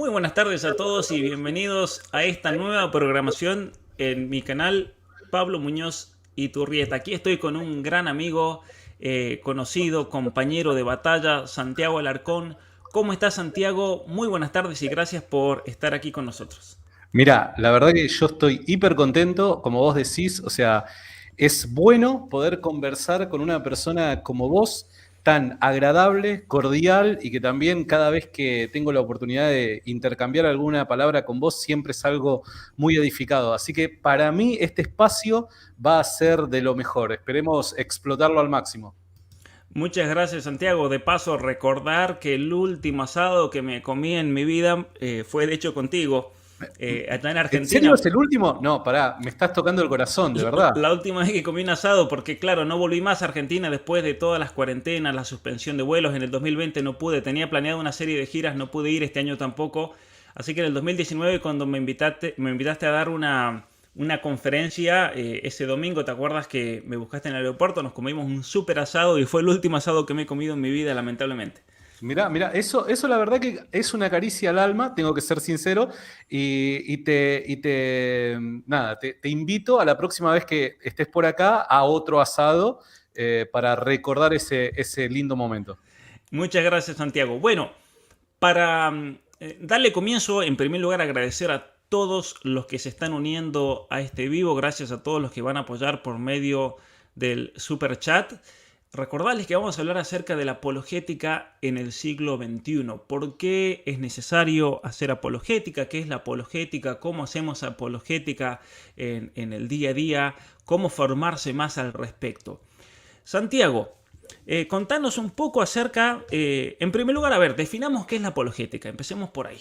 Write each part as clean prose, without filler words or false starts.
Muy buenas tardes a todos y bienvenidos a esta nueva programación en mi canal Pablo Muñoz Iturrieta. Aquí estoy con un gran amigo, conocido, compañero de batalla, Santiago Alarcón. ¿Cómo estás, Santiago? Muy buenas tardes y gracias por estar aquí con nosotros. Mira, la verdad que yo estoy hiper contento, como vos decís, o sea, es bueno poder conversar con una persona como vos, tan agradable, cordial y que también cada vez que tengo la oportunidad de intercambiar alguna palabra con vos siempre es algo muy edificado. Así que para mí este espacio va a ser de lo mejor, esperemos explotarlo al máximo. Muchas gracias, Santiago. De paso, recordar que el último asado que me comí en mi vida fue de hecho contigo, allá en ¿En serio Argentina. es el último? No, pará, me estás tocando el corazón, de verdad. La última vez que comí un asado, porque claro, no volví más a Argentina después de todas las cuarentenas, la suspensión de vuelos. En el 2020 no pude, tenía planeado una serie de giras, no pude ir este año tampoco. Así que en el 2019, cuando me invitaste a dar una conferencia, ese domingo, ¿te acuerdas que me buscaste en el aeropuerto? Nos comimos un súper asado y fue el último asado que me he comido en mi vida, lamentablemente. Mirá, eso la verdad que es una caricia al alma, tengo que ser sincero, nada, te invito a la próxima vez que estés por acá a otro asado para recordar ese lindo momento. Muchas gracias, Santiago. Bueno, para darle comienzo, en primer lugar agradecer a todos los que se están uniendo a este vivo, gracias a todos los que van a apoyar por medio del super chat. Recordarles que vamos a hablar acerca de la apologética en el siglo XXI. ¿Por qué es necesario hacer apologética? ¿Qué es la apologética? ¿Cómo hacemos apologética en el día a día? ¿Cómo formarse más al respecto? Santiago, contanos un poco acerca, en primer lugar, a ver, definamos qué es la apologética, empecemos por ahí.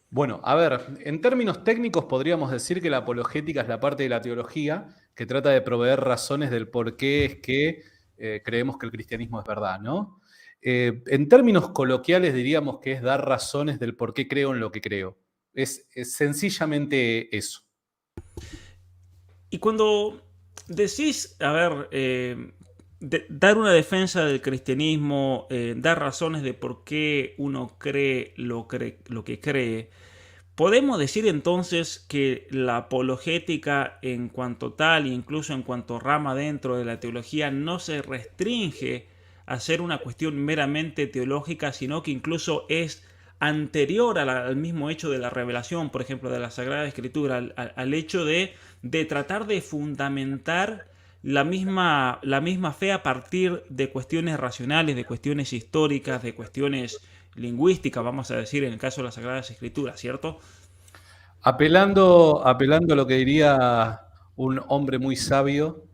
Bueno, a ver, en términos técnicos podríamos decir que la apologética es la parte de la teología que trata de proveer razones del por qué es que creemos que el cristianismo es verdad, ¿no? En términos coloquiales diríamos que es dar razones del por qué creo en lo que creo. Es sencillamente eso. Y cuando decís, a ver, dar una defensa del cristianismo, dar razones de por qué uno cree lo que cree, podemos decir entonces que la apologética en cuanto tal, incluso en cuanto rama dentro de la teología, no se restringe a ser una cuestión meramente teológica, sino que incluso es anterior al mismo hecho de la revelación, por ejemplo, de la Sagrada Escritura, al hecho de tratar de fundamentar la misma fe a partir de cuestiones racionales, de cuestiones históricas, de cuestiones lingüísticas, vamos a decir, en el caso de las Sagradas Escrituras, ¿cierto? Apelando a lo que diría un hombre muy sabio,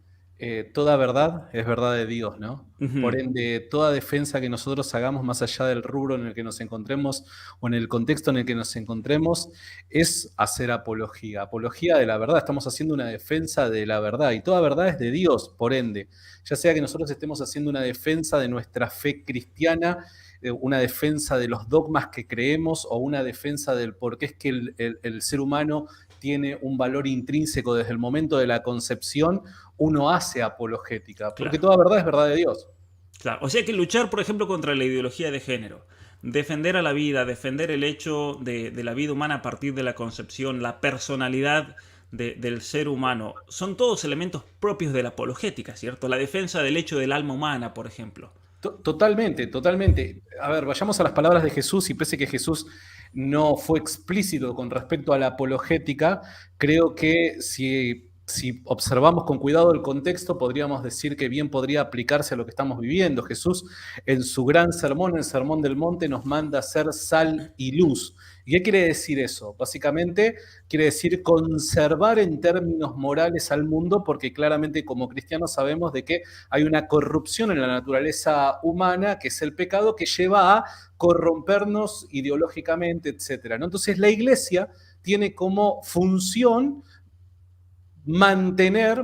toda verdad es verdad de Dios, ¿no? Por Ujú. ende, toda defensa que nosotros hagamos más allá del rubro en el que nos encontremos o en el contexto en el que nos encontremos es hacer apología. Apología de la verdad, estamos haciendo una defensa de la verdad y toda verdad es de Dios, por ende. Ya sea que nosotros estemos haciendo una defensa de nuestra fe cristiana, una defensa de los dogmas que creemos o una defensa del por qué es que el ser humano tiene un valor intrínseco desde el momento de la concepción, uno hace apologética, porque Claro, toda verdad es verdad de Dios. claro. O sea que luchar, por ejemplo, contra la ideología de género, defender a la vida, defender el hecho de la vida humana a partir de la concepción, la personalidad del ser humano, son todos elementos propios de la apologética, ¿cierto? La defensa del hecho del alma humana, por ejemplo. Totalmente, totalmente. A ver, vayamos a las palabras de Jesús y pese que Jesús no fue explícito con respecto a la apologética, creo que si observamos con cuidado el contexto, podríamos decir que bien podría aplicarse a lo que estamos viviendo. Jesús en su gran sermón, el Sermón del Monte, nos manda a ser sal y luz. ¿Y qué quiere decir eso? Básicamente quiere decir conservar en términos morales al mundo, porque claramente como cristianos sabemos de que hay una corrupción en la naturaleza humana, que es el pecado, que lleva a corrompernos ideológicamente, etcétera, ¿no? Entonces la iglesia tiene como función mantener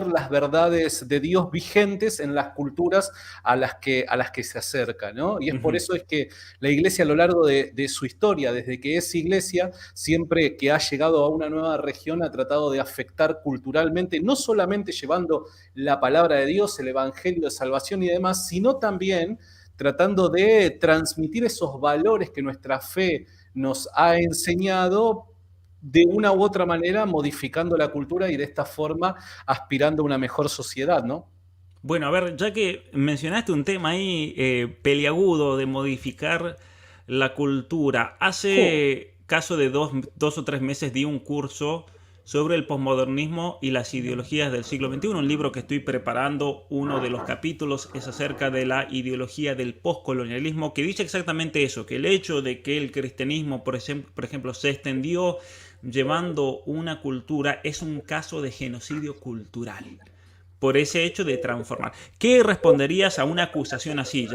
las verdades de Dios vigentes en las culturas a las que se acerca, ¿no? Y es por Ujú. eso es que la iglesia a lo largo de su historia, desde que es iglesia, siempre que ha llegado a una nueva región, ha tratado de afectar culturalmente, no solamente llevando la palabra de Dios, el evangelio de salvación y demás, sino también tratando de transmitir esos valores que nuestra fe nos ha enseñado de una u otra manera, modificando la cultura y de esta forma aspirando a una mejor sociedad, ¿no? Bueno, a ver, ya que mencionaste un tema ahí peliagudo de modificar la cultura, Jo, hace caso de dos o tres meses di un curso sobre el posmodernismo y las ideologías del siglo XXI, un libro que estoy preparando. Uno de los capítulos es acerca de la ideología del poscolonialismo, que dice exactamente eso, que el hecho de que el cristianismo, por ejemplo, se extendió llevando una cultura es un caso de genocidio cultural por ese hecho de transformar. ¿Qué responderías a una acusación así,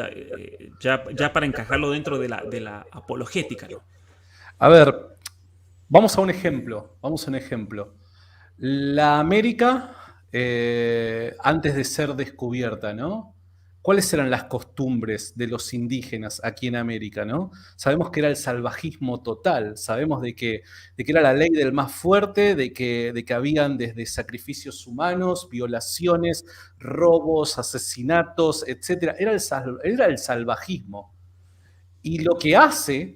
ya para encajarlo dentro de la apologética, ¿no? a ver, vamos a un ejemplo. La América, antes de ser descubierta, ¿no? ¿Cuáles eran las costumbres de los indígenas aquí en América, ¿no? Sabemos que era el salvajismo total, sabemos de que era la ley del más fuerte, de que habían desde sacrificios humanos, violaciones, robos, asesinatos, etc. Era el salvajismo. Y lo que hace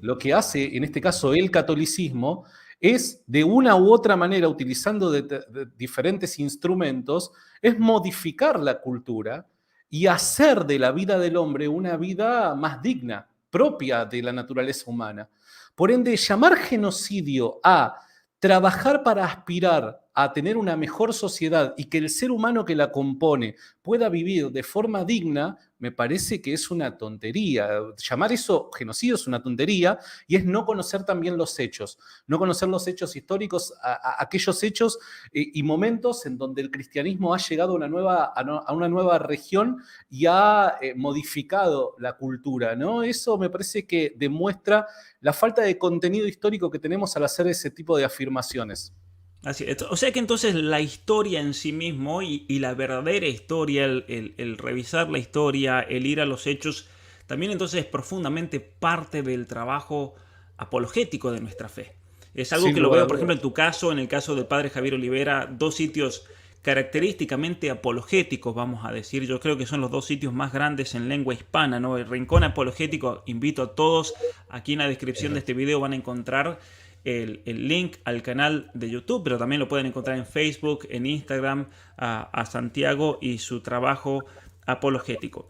en este caso el catolicismo, es de una u otra manera, utilizando de diferentes instrumentos, es modificar la cultura y hacer de la vida del hombre una vida más digna, propia de la naturaleza humana. Por ende, llamar genocidio a trabajar para aspirar a tener una mejor sociedad y que el ser humano que la compone pueda vivir de forma digna, me parece que es una tontería. Llamar eso genocidio es una tontería y es no conocer también los hechos, no conocer los hechos históricos, aquellos hechos y momentos en donde el cristianismo ha llegado a una nueva región y ha modificado la cultura, ¿no? Eso me parece que demuestra la falta de contenido histórico que tenemos al hacer ese tipo de afirmaciones. Así, o sea que entonces la historia en sí mismo y la verdadera historia, el revisar la historia, el ir a los hechos, también entonces es profundamente parte del trabajo apologético de nuestra fe. Es algo Sin que lo lugar a veo, por ejemplo, en dudas. tu caso, en el caso del padre Javier Olivera, dos sitios característicamente apologéticos, vamos a decir. Yo creo que son los dos sitios más grandes en lengua hispana, ¿no? El Rincón Apologético, invito a todos, aquí en la descripción de este video van a encontrar el link al canal de YouTube, pero también lo pueden encontrar en Facebook, en Instagram, a Santiago y su trabajo apologético.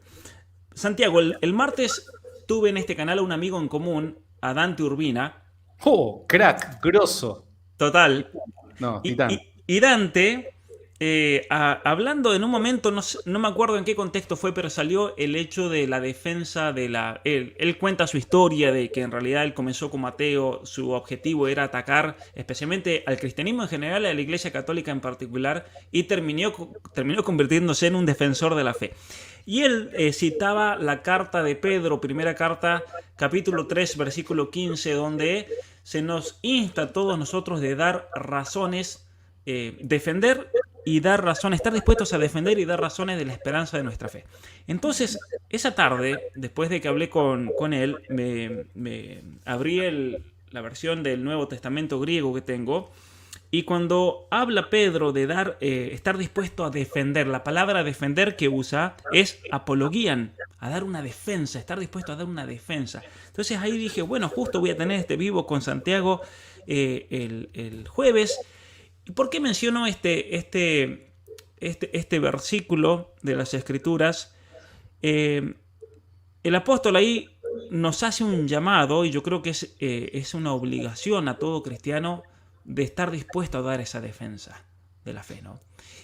Santiago, el martes tuve en este canal a un amigo en común, a Dante Urbina, ¡Oh, crack! Grosso. total, Titán. No, y, titán. y Dante, hablando en un momento, no me acuerdo en qué contexto fue, pero salió el hecho de la defensa de la... Él cuenta su historia de que en realidad él comenzó como ateo, su objetivo era atacar especialmente al cristianismo en general, a la Iglesia Católica en particular, y terminó convirtiéndose en un defensor de la fe. Y él citaba la carta de Pedro, primera carta, capítulo 3, versículo 15, donde se nos insta a todos nosotros de dar razones, defender y dar razones, estar dispuestos a defender y dar razones de la esperanza de nuestra fe. Entonces, esa tarde, después de que hablé con él, me abrí la versión del Nuevo Testamento griego que tengo. Y cuando habla Pedro de estar dispuesto a defender, la palabra defender que usa es apologian, a dar una defensa, estar dispuesto a dar una defensa. Entonces ahí dije, bueno, justo voy a tener este vivo con Santiago el jueves. ¿Y por qué menciono este versículo de las Escrituras? Eh, el apóstol ahí nos hace un llamado, y yo creo que es una obligación a todo cristiano de estar dispuesto a dar esa defensa de la fe, ¿no?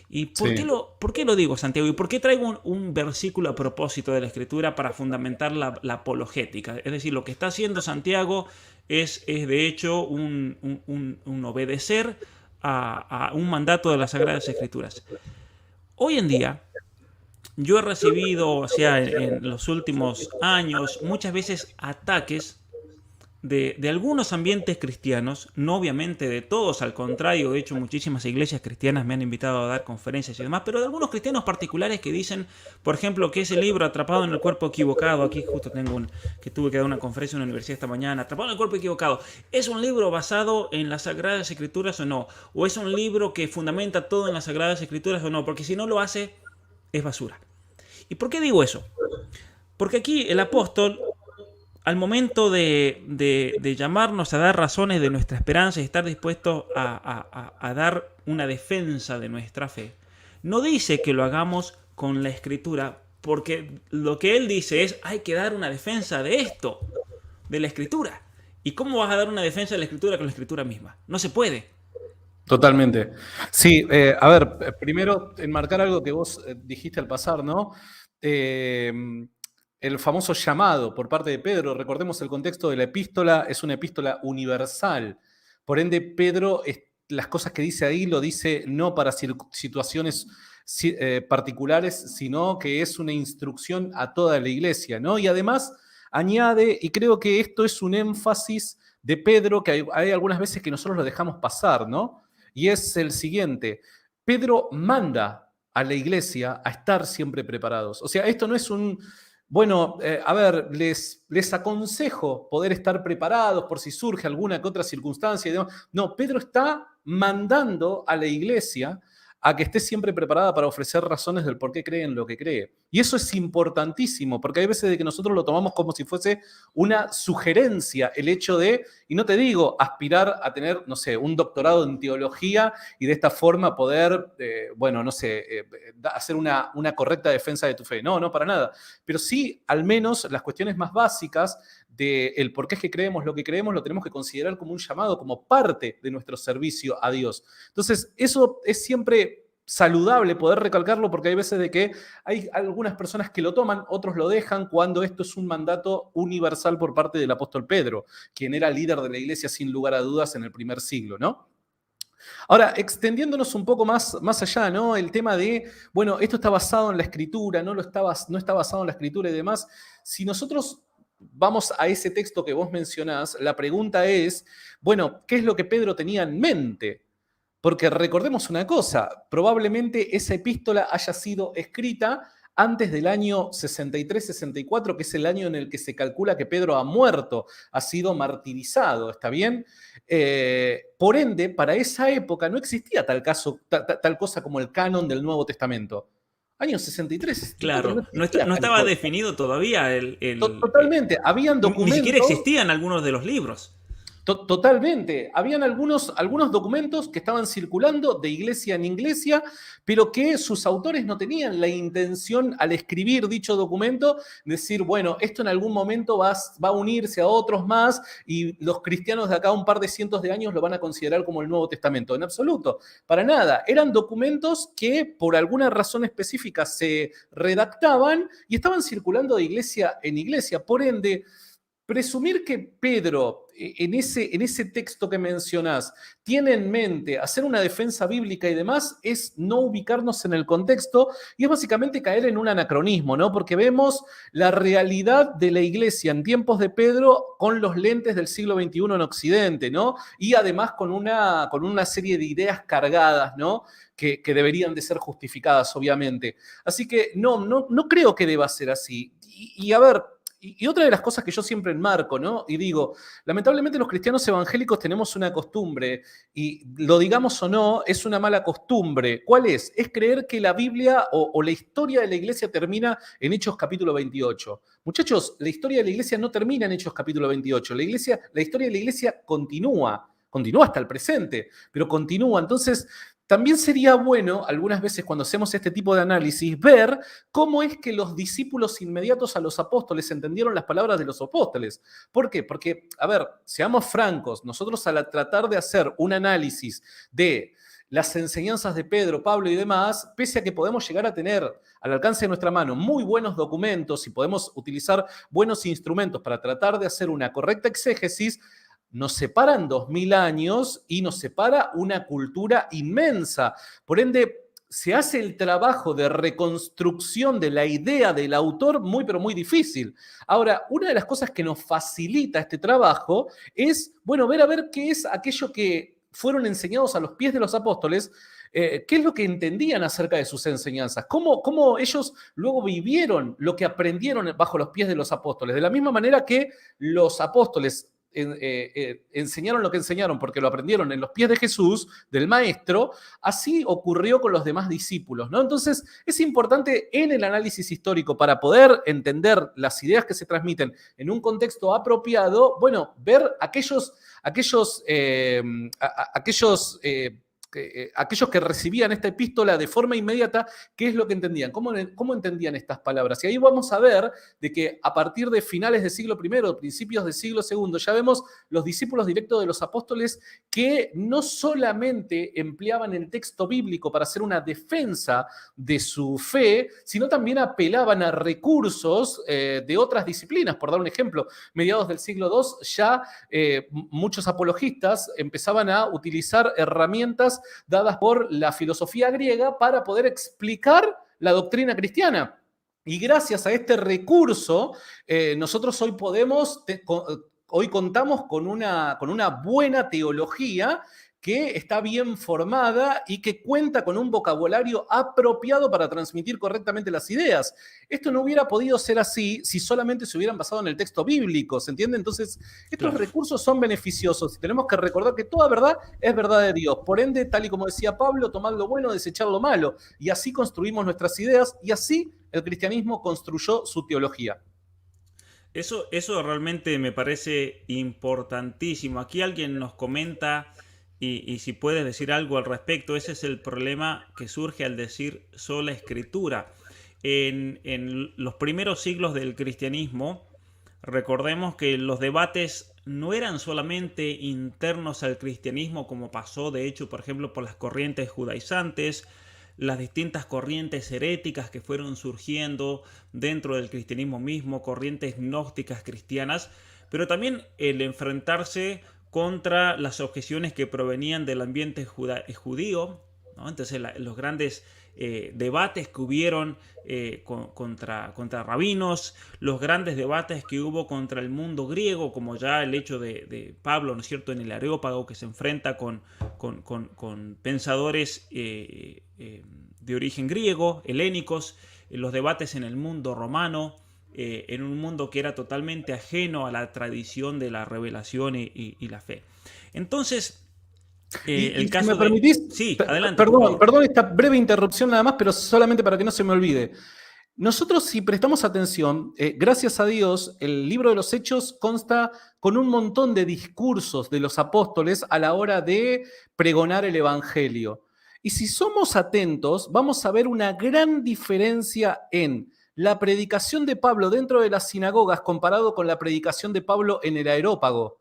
¿Y Sí. por qué lo digo, Santiago? ¿Y por qué traigo un versículo a propósito de la Escritura para fundamentar la apologética? Es decir, lo que está haciendo Santiago es de hecho un obedecer a un mandato de las Sagradas Escrituras. Hoy en día, yo he recibido, o sea, en los últimos años, muchas veces ataques de algunos ambientes cristianos, no obviamente de todos, al contrario, de hecho muchísimas iglesias cristianas me han invitado a dar conferencias y demás, pero de algunos cristianos particulares que dicen, por ejemplo, que ese libro Atrapado en el cuerpo equivocado, aquí justo tengo que tuve que dar una conferencia en una universidad esta mañana, Atrapado en el cuerpo equivocado, ¿es un libro basado en las Sagradas Escrituras o no? ¿O es un libro que fundamenta todo en las Sagradas Escrituras o no? Porque si no lo hace, es basura. ¿Y por qué digo eso? Porque aquí el apóstol al momento de llamarnos a dar razones de nuestra esperanza y estar dispuestos a dar una defensa de nuestra fe, no dice que lo hagamos con la escritura, porque lo que él dice es, hay que dar una defensa de esto, de la escritura. ¿Y cómo vas a dar una defensa de la escritura con la escritura misma? No se puede. Totalmente. Sí, a ver, primero enmarcar algo que vos dijiste al pasar, ¿no? El famoso llamado por parte de Pedro, recordemos el contexto de la epístola, es una epístola universal. Por ende, Pedro, las cosas que dice ahí lo dice no para situaciones particulares, sino que es una instrucción a toda la iglesia, ¿no? Y además añade, y creo que esto es un énfasis de Pedro, que hay algunas veces que nosotros lo dejamos pasar, ¿no? Y es el siguiente: Pedro manda a la iglesia a estar siempre preparados. O sea, esto no es un, bueno, a ver, les aconsejo poder estar preparados por si surge alguna que otra circunstancia y demás. No, Pedro está mandando a la iglesia a que esté siempre preparada para ofrecer razones del por qué cree en lo que cree. Y eso es importantísimo, porque hay veces de que nosotros lo tomamos como si fuese una sugerencia, el hecho de, y no te digo aspirar a tener, no sé, un doctorado en teología y de esta forma poder, bueno, no sé, hacer una correcta defensa de tu fe. No, no, para nada. Pero sí, al menos las cuestiones más básicas del por qué es que creemos lo que creemos, lo tenemos que considerar como un llamado, como parte de nuestro servicio a Dios. Entonces, eso es siempre saludable poder recalcarlo, porque hay veces de que hay algunas personas que lo toman, otros lo dejan, cuando esto es un mandato universal por parte del apóstol Pedro, quien era líder de la iglesia sin lugar a dudas en el primer siglo, ¿no? Ahora, extendiéndonos un poco más allá, ¿no? El tema de, bueno, esto está basado en la escritura, no está basado en la escritura y demás. Si nosotros vamos a ese texto que vos mencionás, la pregunta es, bueno, ¿qué es lo que Pedro tenía en mente? Porque recordemos una cosa, probablemente esa epístola haya sido escrita antes del año 63-64, que es el año en el que se calcula que Pedro ha muerto, ha sido martirizado, ¿está bien? Por ende, para esa época no existía tal cosa como el canon del Nuevo Testamento. Año 63-64 no Claro, existía no tal estaba cosa. definido todavía Totalmente, habían ni siquiera documentos. existían algunos de los libros. Totalmente. Habían algunos documentos que estaban circulando de iglesia en iglesia, pero que sus autores no tenían la intención al escribir dicho documento, decir, bueno, esto en algún momento va a unirse a otros más y los cristianos de acá un par de cientos de años lo van a considerar como el Nuevo Testamento. En absoluto, para nada. Eran documentos que por alguna razón específica se redactaban y estaban circulando de iglesia en iglesia. Por ende, presumir que Pedro, en ese texto que mencionás, tiene en mente hacer una defensa bíblica y demás, es no ubicarnos en el contexto y es básicamente caer en un anacronismo, ¿no? Porque vemos la realidad de la iglesia en tiempos de Pedro con los lentes del siglo XXI en Occidente, ¿no? Y además con una serie de ideas cargadas, ¿no? Que deberían de ser justificadas, obviamente. Así que no creo que deba ser así. Y a ver, y otra de las cosas que yo siempre enmarco, ¿no? Y digo, lamentablemente los cristianos evangélicos tenemos una costumbre, y lo digamos o no, es una mala costumbre. ¿Cuál es? Es creer que la Biblia o la historia de la iglesia termina en Hechos capítulo 28. Muchachos, la historia de la iglesia no termina en Hechos capítulo 28. La historia de la iglesia continúa hasta el presente, pero continúa. Entonces, también sería bueno, algunas veces cuando hacemos este tipo de análisis, ver cómo es que los discípulos inmediatos a los apóstoles entendieron las palabras de los apóstoles. ¿Por qué? Porque, a ver, seamos francos, nosotros al tratar de hacer un análisis de las enseñanzas de Pedro, Pablo y demás, pese a que podemos llegar a tener al alcance de nuestra mano muy buenos documentos y podemos utilizar buenos instrumentos para tratar de hacer una correcta exégesis, nos separan 2000 años y nos separa una cultura inmensa. Por ende, se hace el trabajo de reconstrucción de la idea del autor muy, pero muy difícil. Ahora, una de las cosas que nos facilita este trabajo es, bueno, ver a ver qué es aquello que fueron enseñados a los pies de los apóstoles, qué es lo que entendían acerca de sus enseñanzas, cómo ellos luego vivieron lo que aprendieron bajo los pies de los apóstoles. De la misma manera que los apóstoles enseñaron lo que enseñaron porque lo aprendieron en los pies de Jesús, del maestro, así ocurrió con los demás discípulos, ¿no? Entonces, es importante en el análisis histórico para poder entender las ideas que se transmiten en un contexto apropiado, bueno, ver aquellos que recibían esta epístola de forma inmediata, qué es lo que entendían, cómo entendían estas palabras. Y ahí vamos a ver de que a partir de finales del siglo I, principios del siglo II, ya vemos los discípulos directos de los apóstoles que no solamente empleaban el texto bíblico para hacer una defensa de su fe, sino también apelaban a recursos de otras disciplinas. Por dar un ejemplo, mediados del siglo II ya muchos apologistas empezaban a utilizar herramientas dadas por la filosofía griega para poder explicar la doctrina cristiana. Y gracias a este recurso, nosotros hoy contamos con una buena teología que está bien formada y que cuenta con un vocabulario apropiado para transmitir correctamente las ideas. Esto no hubiera podido ser así si solamente se hubieran basado en el texto bíblico, ¿se entiende? Entonces, estos recursos son beneficiosos y tenemos que recordar que toda verdad es verdad de Dios. Por ende, tal y como decía Pablo, tomad lo bueno, desechad lo malo. Y así construimos nuestras ideas y así el cristianismo construyó su teología. Eso realmente me parece importantísimo. Aquí alguien nos comenta, y si puedes decir algo al respecto, ese es el problema que surge al decir sola escritura. En los primeros siglos del cristianismo, recordemos que los debates no eran solamente internos al cristianismo, como pasó de hecho, por ejemplo, por las corrientes judaizantes, las distintas corrientes heréticas que fueron surgiendo dentro del cristianismo mismo, corrientes gnósticas cristianas, pero también el enfrentarse contra las objeciones que provenían del ambiente judío, ¿no? Entonces los grandes debates que hubieron contra rabinos, los grandes debates que hubo contra el mundo griego, como ya el hecho de Pablo, ¿no es cierto?, en el Areópago, que se enfrenta con pensadores de origen griego, helénicos, los debates en el mundo romano, en un mundo que era totalmente ajeno a la tradición de la revelación y la fe. Entonces, el caso si me permitís, Sí, adelante. Perdón esta breve interrupción nada más, pero solamente para que no se me olvide. Nosotros, si prestamos atención, gracias a Dios, el libro de los Hechos consta con un montón de discursos de los apóstoles a la hora de pregonar el Evangelio. Y si somos atentos, vamos a ver una gran diferencia en la predicación de Pablo dentro de las sinagogas comparado con la predicación de Pablo en el Areópago.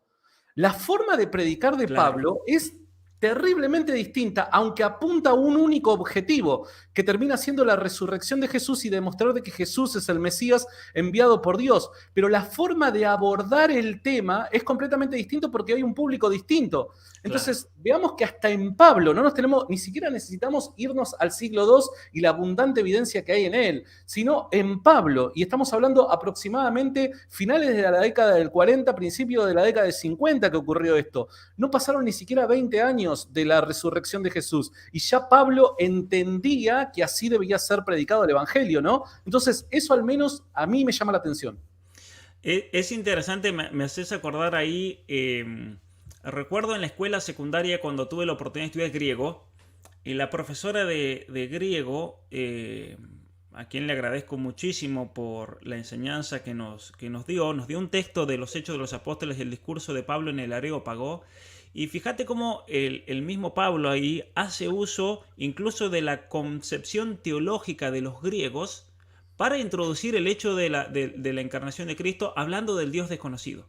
La forma de predicar de Pablo es terriblemente distinta, aunque apunta a un único objetivo, que termina siendo la resurrección de Jesús y demostrar de que Jesús es el Mesías enviado por Dios. Pero la forma de abordar el tema es completamente distinto porque hay un público distinto. Entonces, veamos que hasta en Pablo ni siquiera necesitamos irnos al siglo II y la abundante evidencia que hay en él, sino en Pablo, y estamos hablando aproximadamente finales de la década del 40, principio de la década del 50 que ocurrió esto. No pasaron ni siquiera 20 años de la resurrección de Jesús, y ya Pablo entendía que así debía ser predicado el Evangelio, ¿no? Entonces, eso al menos a mí me llama la atención. Es interesante, me haces acordar ahí... recuerdo en la escuela secundaria cuando tuve la oportunidad de estudiar griego, y la profesora de griego, a quien le agradezco muchísimo por la enseñanza que nos dio un texto de los Hechos de los Apóstoles y el discurso de Pablo en el Areópago. Y fíjate cómo el mismo Pablo ahí hace uso incluso de la concepción teológica de los griegos para introducir el hecho de la encarnación de Cristo, hablando del Dios desconocido.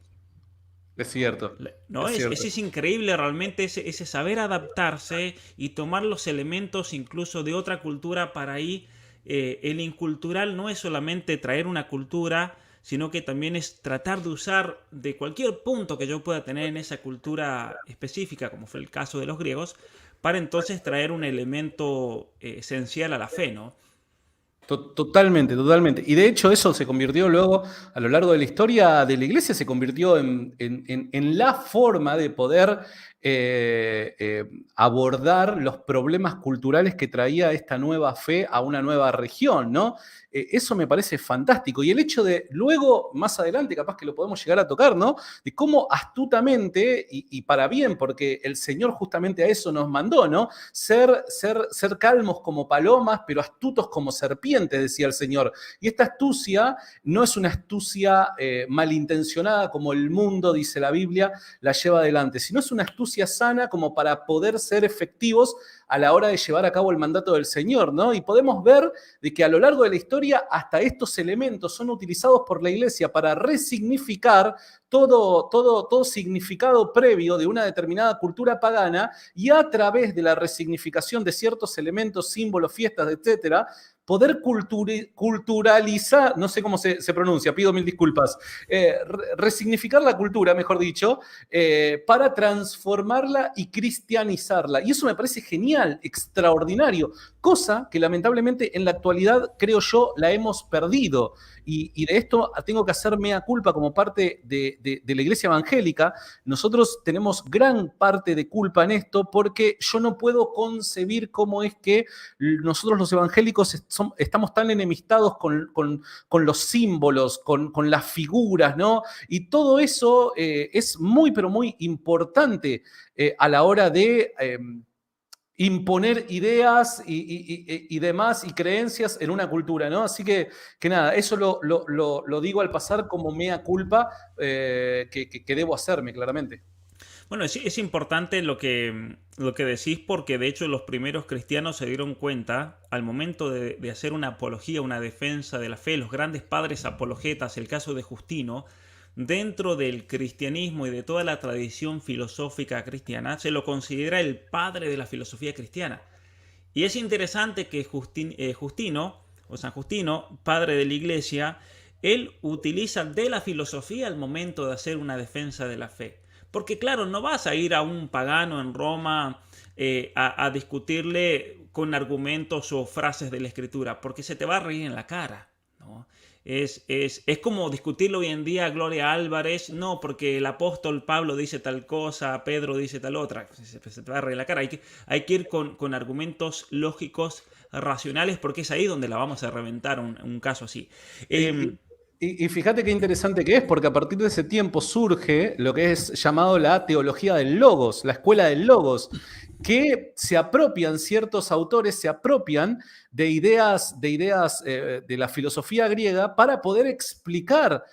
Es cierto. ¿No? Es increíble realmente ese saber adaptarse y tomar los elementos incluso de otra cultura para ahí. El incultural no es solamente traer una cultura, sino que también es tratar de usar de cualquier punto que yo pueda tener en esa cultura específica, como fue el caso de los griegos, para entonces traer un elemento esencial a la fe, ¿no? Totalmente, totalmente. Y de hecho eso se convirtió luego, a lo largo de la historia de la iglesia, se convirtió en la forma de poder abordar los problemas culturales que traía esta nueva fe a una nueva región, ¿no? Eso me parece fantástico. Y el hecho de luego, más adelante, capaz que lo podemos llegar a tocar, ¿no? De cómo astutamente, y para bien, porque el Señor justamente a eso nos mandó, ¿no? Ser calmos como palomas, pero astutos como serpientes, decía el Señor. Y esta astucia no es una astucia malintencionada como el mundo, dice la Biblia, la lleva adelante, sino es una astucia sana como para poder ser efectivos a la hora de llevar a cabo el mandato del Señor, ¿no? Y podemos ver de que a lo largo de la historia hasta estos elementos son utilizados por la Iglesia para resignificar todo significado previo de una determinada cultura pagana, y a través de la resignificación de ciertos elementos, símbolos, fiestas, etcétera, poder culturalizar, no sé cómo se pronuncia, pido mil disculpas, resignificar la cultura, mejor dicho, para transformarla y cristianizarla. Y eso me parece genial, extraordinario, cosa que lamentablemente en la actualidad, creo yo, la hemos perdido. Y de esto tengo que hacer mea culpa como parte de la Iglesia Evangélica. Nosotros tenemos gran parte de culpa en esto, porque yo no puedo concebir cómo es que nosotros los evangélicos estamos tan enemistados con los símbolos, con las figuras, ¿no? Y todo eso es muy, pero muy importante a la hora de imponer ideas y demás y creencias en una cultura, ¿no? Así que nada, eso lo digo al pasar como mea culpa que debo hacerme, claramente. Bueno, es importante lo que decís, porque de hecho los primeros cristianos se dieron cuenta al momento de hacer una apología, una defensa de la fe, los grandes padres apologetas, el caso de Justino, dentro del cristianismo y de toda la tradición filosófica cristiana, se lo considera el padre de la filosofía cristiana. Y es interesante que Justino, o San Justino, padre de la iglesia, él utiliza de la filosofía al momento de hacer una defensa de la fe. Porque claro, no vas a ir a un pagano en Roma a discutirle con argumentos o frases de la escritura, porque se te va a reír en la cara, ¿no? Es como discutirlo hoy en día a Gloria Álvarez, no, porque el apóstol Pablo dice tal cosa, Pedro dice tal otra, se te va a reír en la cara. Hay que ir con argumentos lógicos, racionales, porque es ahí donde la vamos a reventar un caso así. Y fíjate qué interesante que es, porque a partir de ese tiempo surge lo que es llamado la teología del logos, la escuela del logos, que se apropian ciertos autores, se apropian de ideas de la filosofía griega para poder explicar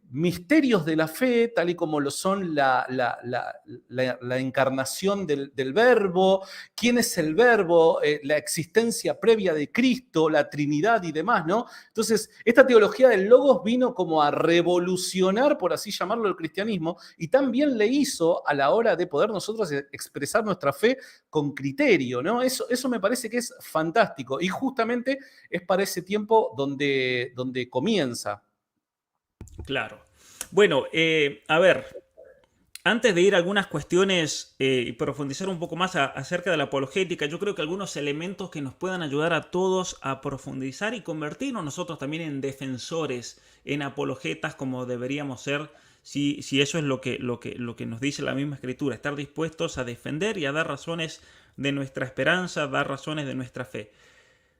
misterios de la fe, tal y como lo son la encarnación del verbo, quién es el verbo, la existencia previa de Cristo, la Trinidad y demás, ¿no? Entonces, esta teología del logos vino como a revolucionar, por así llamarlo, el cristianismo, y también le hizo a la hora de poder nosotros expresar nuestra fe con criterio, ¿no? Eso me parece que es fantástico, y justamente es para ese tiempo donde comienza. Claro. Bueno, a ver, antes de ir a algunas cuestiones y profundizar un poco más acerca de la apologética, yo creo que algunos elementos que nos puedan ayudar a todos a profundizar y convertirnos nosotros también en defensores, en apologetas, como deberíamos ser, si eso es lo que nos dice la misma escritura, estar dispuestos a defender y a dar razones de nuestra esperanza, dar razones de nuestra fe.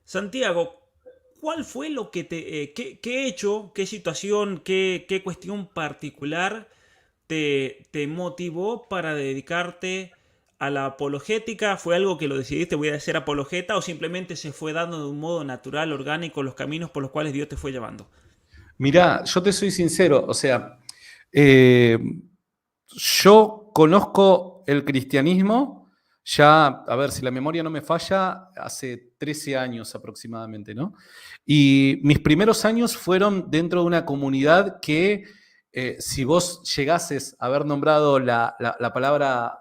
Santiago, ¿cuál fue lo que qué hecho, qué situación, qué cuestión particular te motivó para dedicarte a la apologética? ¿Fue algo que lo decidiste, voy a ser apologeta, o simplemente se fue dando de un modo natural, orgánico, los caminos por los cuales Dios te fue llevando? Mirá, yo te soy sincero, o sea, yo conozco el cristianismo ya, a ver, si la memoria no me falla, hace 13 años aproximadamente, ¿no? Y mis primeros años fueron dentro de una comunidad que, si vos llegases a haber nombrado la palabra,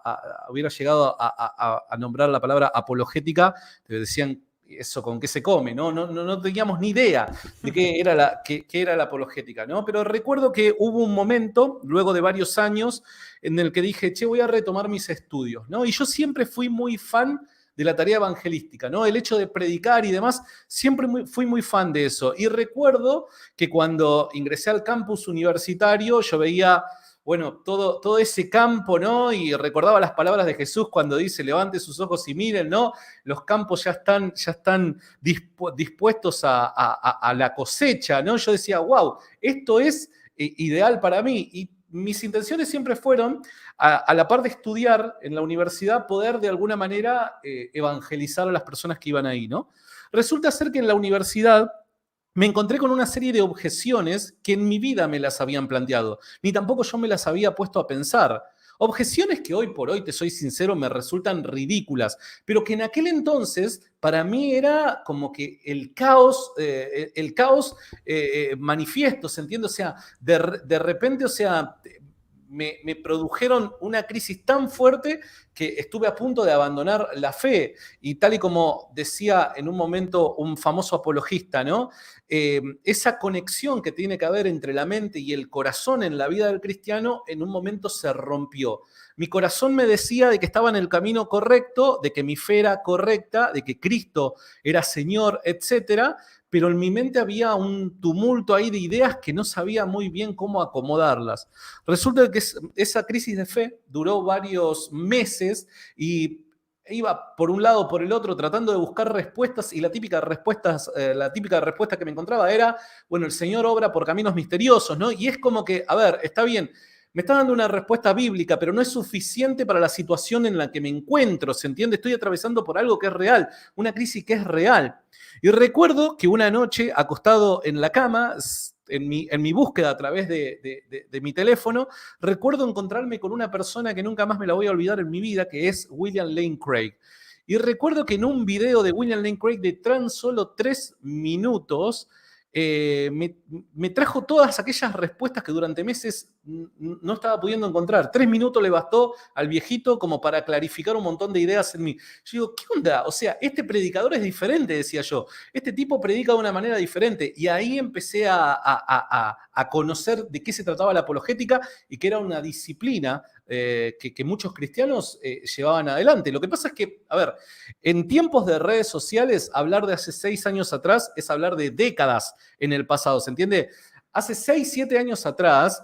hubiera llegado a nombrar la palabra apologética, te decían, ¿eso con qué se come? No teníamos ni idea de qué era la apologética, ¿no? Pero recuerdo que hubo un momento, luego de varios años, en el que dije, che, voy a retomar mis estudios, ¿no? Y yo siempre fui muy fan de la tarea evangelística, ¿no? El hecho de predicar y demás, siempre fui muy fan de eso. Y recuerdo que cuando ingresé al campus universitario, yo veía, bueno, todo ese campo, ¿no? Y recordaba las palabras de Jesús cuando dice, levante sus ojos y miren, ¿no? Los campos ya están dispuestos a la cosecha, ¿no? Yo decía, wow, esto es ideal para mí. Y mis intenciones siempre fueron, a la par de estudiar en la universidad, poder de alguna manera evangelizar a las personas que iban ahí, ¿no? Resulta ser que en la universidad me encontré con una serie de objeciones que en mi vida me las habían planteado, ni tampoco yo me las había puesto a pensar. Objeciones que hoy por hoy, te soy sincero, me resultan ridículas, pero que en aquel entonces para mí era como que el caos manifiesto, ¿se entiende? O sea, de repente, o sea, me produjeron una crisis tan fuerte que estuve a punto de abandonar la fe. Y tal y como decía en un momento un famoso apologista, ¿no? Esa conexión que tiene que haber entre la mente y el corazón en la vida del cristiano en un momento se rompió. Mi corazón me decía de que estaba en el camino correcto, de que mi fe era correcta, de que Cristo era Señor, etcétera, pero en mi mente había un tumulto ahí de ideas que no sabía muy bien cómo acomodarlas. Resulta que esa crisis de fe duró varios meses y iba por un lado por el otro tratando de buscar respuestas y la típica respuesta que me encontraba era, bueno, el Señor obra por caminos misteriosos, ¿no? Y es como que, a ver, está bien, me está dando una respuesta bíblica, pero no es suficiente para la situación en la que me encuentro, ¿se entiende? Estoy atravesando por algo que es real, una crisis que es real. Y recuerdo que una noche, acostado en la cama, en mi búsqueda a través de mi teléfono, recuerdo encontrarme con una persona que nunca más me la voy a olvidar en mi vida, que es William Lane Craig. Y recuerdo que en un video de William Lane Craig de tan solo 3 minutos, me trajo todas aquellas respuestas que durante meses no estaba pudiendo encontrar. 3 minutos le bastó al viejito como para clarificar un montón de ideas en mí. Yo digo, ¿qué onda? O sea, este predicador es diferente, decía yo. Este tipo predica de una manera diferente. Y ahí empecé a conocer de qué se trataba la apologética y que era una disciplina que muchos cristianos llevaban adelante. Lo que pasa es que, a ver, en tiempos de redes sociales, hablar de hace 6 años atrás es hablar de décadas en el pasado, ¿se entiende? Hace 6, 7 años atrás,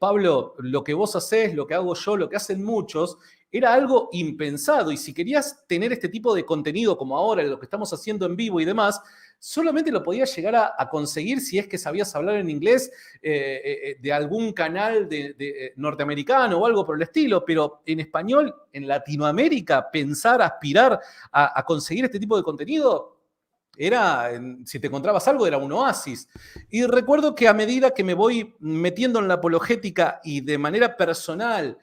Pablo, lo que vos hacés, lo que hago yo, lo que hacen muchos, era algo impensado. Y si querías tener este tipo de contenido como ahora, lo que estamos haciendo en vivo y demás, solamente lo podías llegar a conseguir si es que sabías hablar en inglés de algún canal norteamericano o algo por el estilo, pero en español, en Latinoamérica, pensar, aspirar a conseguir este tipo de contenido si te encontrabas algo, era un oasis. Y recuerdo que a medida que me voy metiendo en la apologética y de manera personal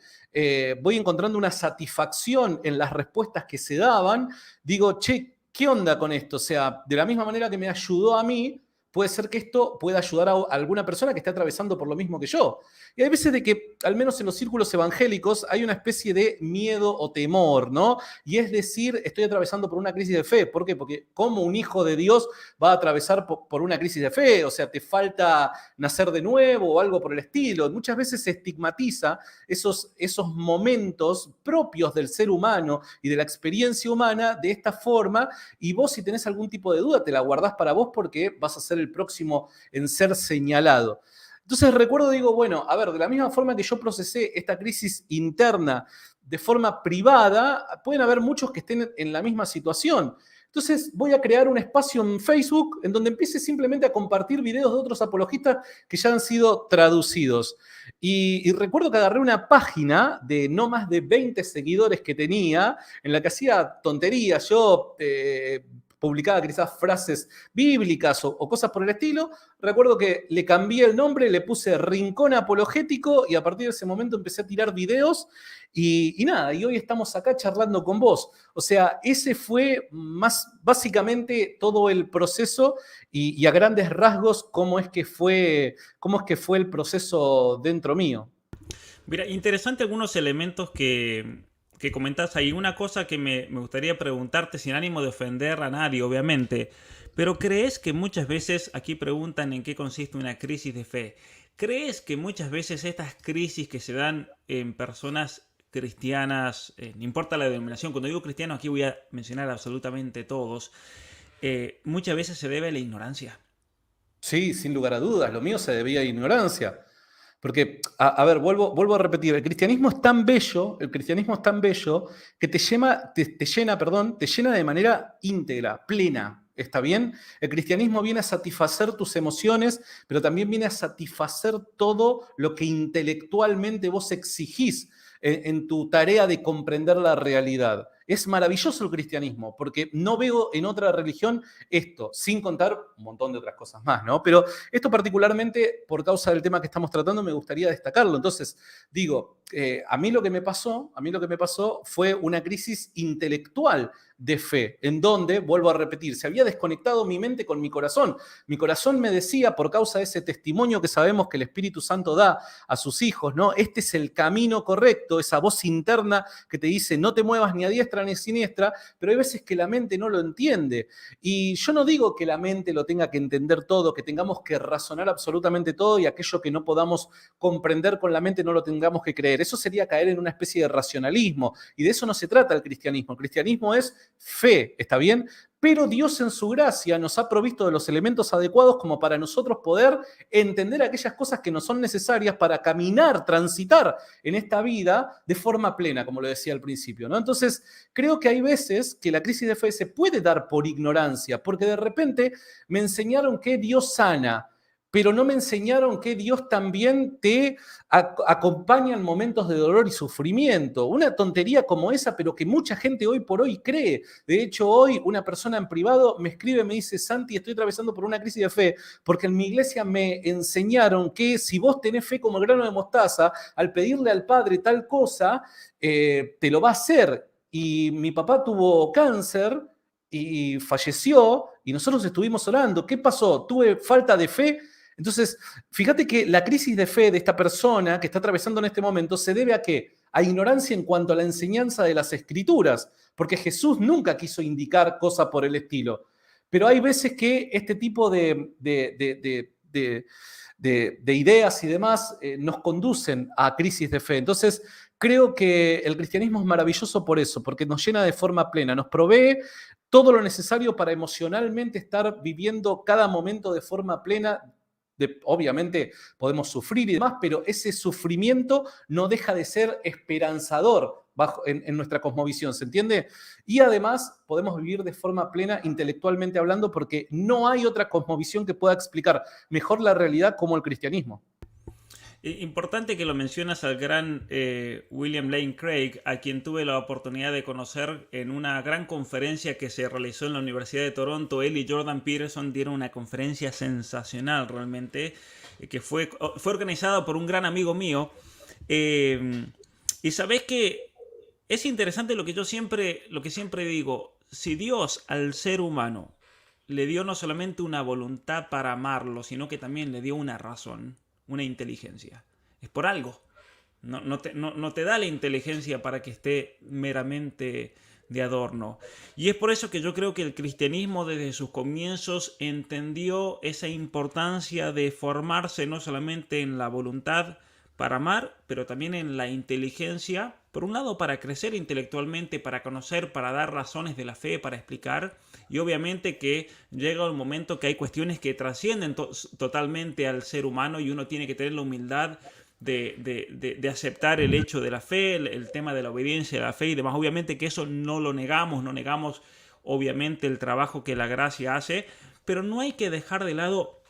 voy encontrando una satisfacción en las respuestas que se daban, digo, che, ¿qué onda con esto? O sea, de la misma manera que me ayudó a mí, puede ser que esto pueda ayudar a alguna persona que esté atravesando por lo mismo que yo. Y hay veces de que, al menos en los círculos evangélicos, hay una especie de miedo o temor, ¿no? Y es decir, estoy atravesando por una crisis de fe. ¿Por qué? Porque como un hijo de Dios va a atravesar por una crisis de fe, o sea, te falta nacer de nuevo o algo por el estilo. Muchas veces se estigmatiza esos momentos propios del ser humano y de la experiencia humana de esta forma, y vos si tenés algún tipo de duda te la guardás para vos porque vas a ser el próximo en ser señalado. Entonces recuerdo, digo, bueno, a ver, de la misma forma que yo procesé esta crisis interna de forma privada, pueden haber muchos que estén en la misma situación. Entonces voy a crear un espacio en Facebook en donde empiece simplemente a compartir videos de otros apologistas que ya han sido traducidos. Y recuerdo que agarré una página de no más de 20 seguidores que tenía, en la que hacía tonterías. Yo publicaba quizás frases bíblicas o cosas por el estilo. Recuerdo que le cambié el nombre, le puse Rincón Apologético y a partir de ese momento empecé a tirar videos y nada, y hoy estamos acá charlando con vos. O sea, ese fue más básicamente todo el proceso y a grandes rasgos cómo es que fue el proceso dentro mío. Mira, interesante algunos elementos que comentás ahí. Una cosa que me gustaría preguntarte, sin ánimo de ofender a nadie, obviamente, pero ¿crees que muchas veces, aquí preguntan en qué consiste una crisis de fe, ¿crees que muchas veces estas crisis que se dan en personas cristianas, no importa la denominación, cuando digo cristiano aquí voy a mencionar absolutamente todos, muchas veces se debe a la ignorancia? Sí, sin lugar a dudas, lo mío se debía a ignorancia. Porque, a ver, vuelvo a repetir, el cristianismo es tan bello, que te llena de manera íntegra, plena. ¿Está bien? El cristianismo viene a satisfacer tus emociones, pero también viene a satisfacer todo lo que intelectualmente vos exigís en tu tarea de comprender la realidad. Es maravilloso el cristianismo, porque no veo en otra religión esto, sin contar un montón de otras cosas más, ¿no? Pero esto particularmente, por causa del tema que estamos tratando, me gustaría destacarlo. Entonces, digo, a mí lo que me pasó fue una crisis intelectual de fe, en donde, vuelvo a repetir, se había desconectado mi mente con mi corazón. Mi corazón me decía, por causa de ese testimonio que sabemos que el Espíritu Santo da a sus hijos, ¿no? Este es el camino correcto, esa voz interna que te dice, no te muevas ni a diestra ni a siniestra, pero hay veces que la mente no lo entiende. Y yo no digo que la mente lo tenga que entender todo, que tengamos que razonar absolutamente todo y aquello que no podamos comprender con la mente no lo tengamos que creer. Eso sería caer en una especie de racionalismo. Y de eso no se trata el cristianismo. El cristianismo es fe, ¿está bien? Pero Dios en su gracia nos ha provisto de los elementos adecuados como para nosotros poder entender aquellas cosas que nos son necesarias para caminar, transitar en esta vida de forma plena, como lo decía al principio, ¿no? Entonces, creo que hay veces que la crisis de fe se puede dar por ignorancia, porque de repente me enseñaron que Dios sana, pero no me enseñaron que Dios también te acompaña en momentos de dolor y sufrimiento. Una tontería como esa, pero que mucha gente hoy por hoy cree. De hecho, hoy una persona en privado me escribe, me dice, Santi, estoy atravesando por una crisis de fe, porque en mi iglesia me enseñaron que si vos tenés fe como el grano de mostaza, al pedirle al Padre tal cosa, te lo va a hacer. Y mi papá tuvo cáncer y falleció y nosotros estuvimos orando. ¿Qué pasó? ¿Tuve falta de fe? Entonces, fíjate que la crisis de fe de esta persona que está atravesando en este momento se debe a qué? A ignorancia en cuanto a la enseñanza de las escrituras, porque Jesús nunca quiso indicar cosas por el estilo. Pero hay veces que este tipo de ideas y demás nos conducen a crisis de fe. Entonces, creo que el cristianismo es maravilloso por eso, porque nos llena de forma plena, nos provee todo lo necesario para emocionalmente estar viviendo cada momento de forma plena. Obviamente podemos sufrir y demás, pero ese sufrimiento no deja de ser esperanzador en nuestra cosmovisión, ¿se entiende? Y además podemos vivir de forma plena intelectualmente hablando porque no hay otra cosmovisión que pueda explicar mejor la realidad como el cristianismo. Importante que lo mencionas al gran William Lane Craig, a quien tuve la oportunidad de conocer en una gran conferencia que se realizó en la Universidad de Toronto. Él y Jordan Peterson dieron una conferencia sensacional realmente, que fue organizada por un gran amigo mío. Y sabés que es interesante lo que siempre digo. Si Dios al ser humano le dio no solamente una voluntad para amarlo, sino que también le dio una razón, una inteligencia. Es por algo. No te da la inteligencia para que esté meramente de adorno. Y es por eso que yo creo que el cristianismo desde sus comienzos entendió esa importancia de formarse no solamente en la voluntad para amar, pero también en la inteligencia, por un lado para crecer intelectualmente, para conocer, para dar razones de la fe, para explicar, y obviamente que llega un momento que hay cuestiones que trascienden totalmente al ser humano y uno tiene que tener la humildad de aceptar el hecho de la fe, el tema de la obediencia de la fe y demás. Obviamente que eso no lo negamos, no negamos obviamente el trabajo que la gracia hace, pero no hay que dejar de lado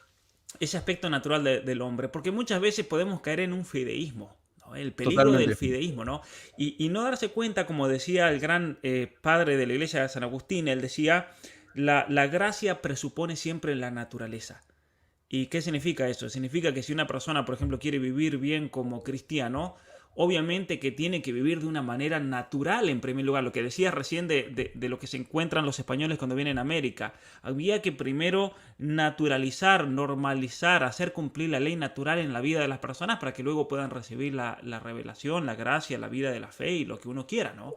ese aspecto natural del hombre, porque muchas veces podemos caer en un fideísmo, ¿no? El peligro del Totalmente. fideísmo, ¿no? Y no darse cuenta, como decía el gran padre de la iglesia de San Agustín, él decía, la gracia presupone siempre la naturaleza. ¿Y qué significa eso? Significa que si una persona, por ejemplo, quiere vivir bien como cristiano, obviamente que tiene que vivir de una manera natural en primer lugar. Lo que decías recién de lo que se encuentran los españoles cuando vienen a América. Había que primero naturalizar, normalizar, hacer cumplir la ley natural en la vida de las personas para que luego puedan recibir la revelación, la gracia, la vida de la fe y lo que uno quiera, ¿no?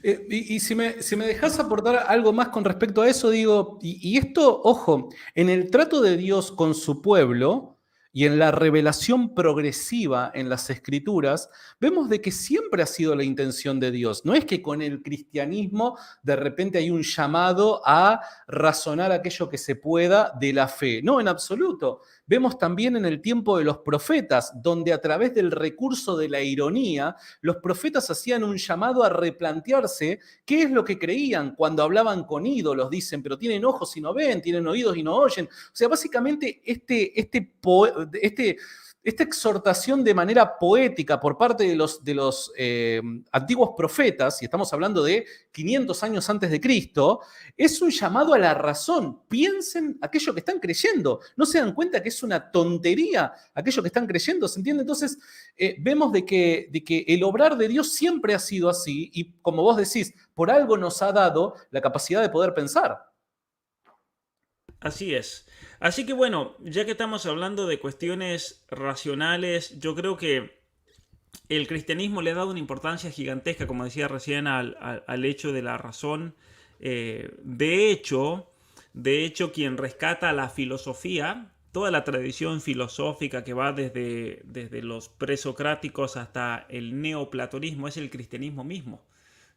Y si me dejas aportar algo más con respecto a eso, digo, y esto, ojo, en el trato de Dios con su pueblo, y en la revelación progresiva en las escrituras, vemos de que siempre ha sido la intención de Dios. No es que con el cristianismo de repente hay un llamado a razonar aquello que se pueda de la fe. No, en absoluto. Vemos también en el tiempo de los profetas, donde a través del recurso de la ironía, los profetas hacían un llamado a replantearse qué es lo que creían cuando hablaban con ídolos. Dicen, pero tienen ojos y no ven, tienen oídos y no oyen. O sea, básicamente esta exhortación de manera poética por parte de los antiguos profetas, y estamos hablando de 500 años antes de Cristo, es un llamado a la razón. Piensen aquello que están creyendo. ¿No se dan cuenta que es una tontería aquello que están creyendo? ¿Se entiende? Entonces, vemos de que el obrar de Dios siempre ha sido así y, como vos decís, por algo nos ha dado la capacidad de poder pensar. Así es. Así que bueno, ya que estamos hablando de cuestiones racionales, yo creo que el cristianismo le ha dado una importancia gigantesca, como decía recién, al hecho de la razón. De hecho, quien rescata la filosofía, toda la tradición filosófica que va desde los presocráticos hasta el neoplatonismo, es el cristianismo mismo,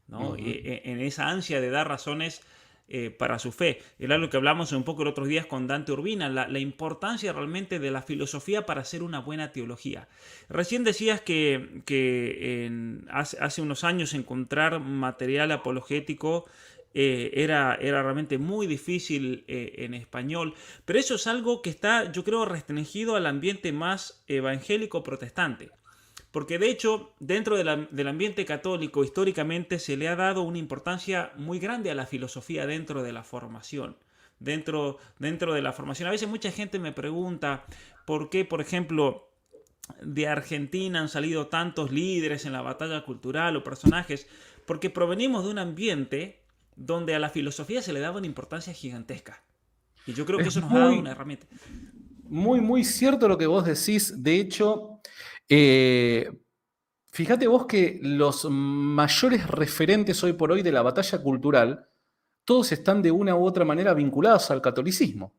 ¿no? Ujú. En esa ansia de dar razones para su fe. Era lo que hablamos un poco los otros días con Dante Urbina, la importancia realmente de la filosofía para hacer una buena teología. Recién decías que hace unos años encontrar material apologético era realmente muy difícil en español, pero eso es algo que está, yo creo, restringido al ambiente más evangélico protestante. Porque de hecho, dentro del ambiente católico, históricamente se le ha dado una importancia muy grande a la filosofía dentro de la formación. Dentro de la formación. A veces mucha gente me pregunta por qué, por ejemplo, de Argentina han salido tantos líderes en la batalla cultural o personajes, porque provenimos de un ambiente donde a la filosofía se le daba una importancia gigantesca. Y yo creo que Es eso nos ha dado una muy, herramienta. muy cierto lo que vos decís. De hecho, eh, fíjate vos que los mayores referentes hoy por hoy de la batalla cultural, todos están de una u otra manera vinculados al catolicismo.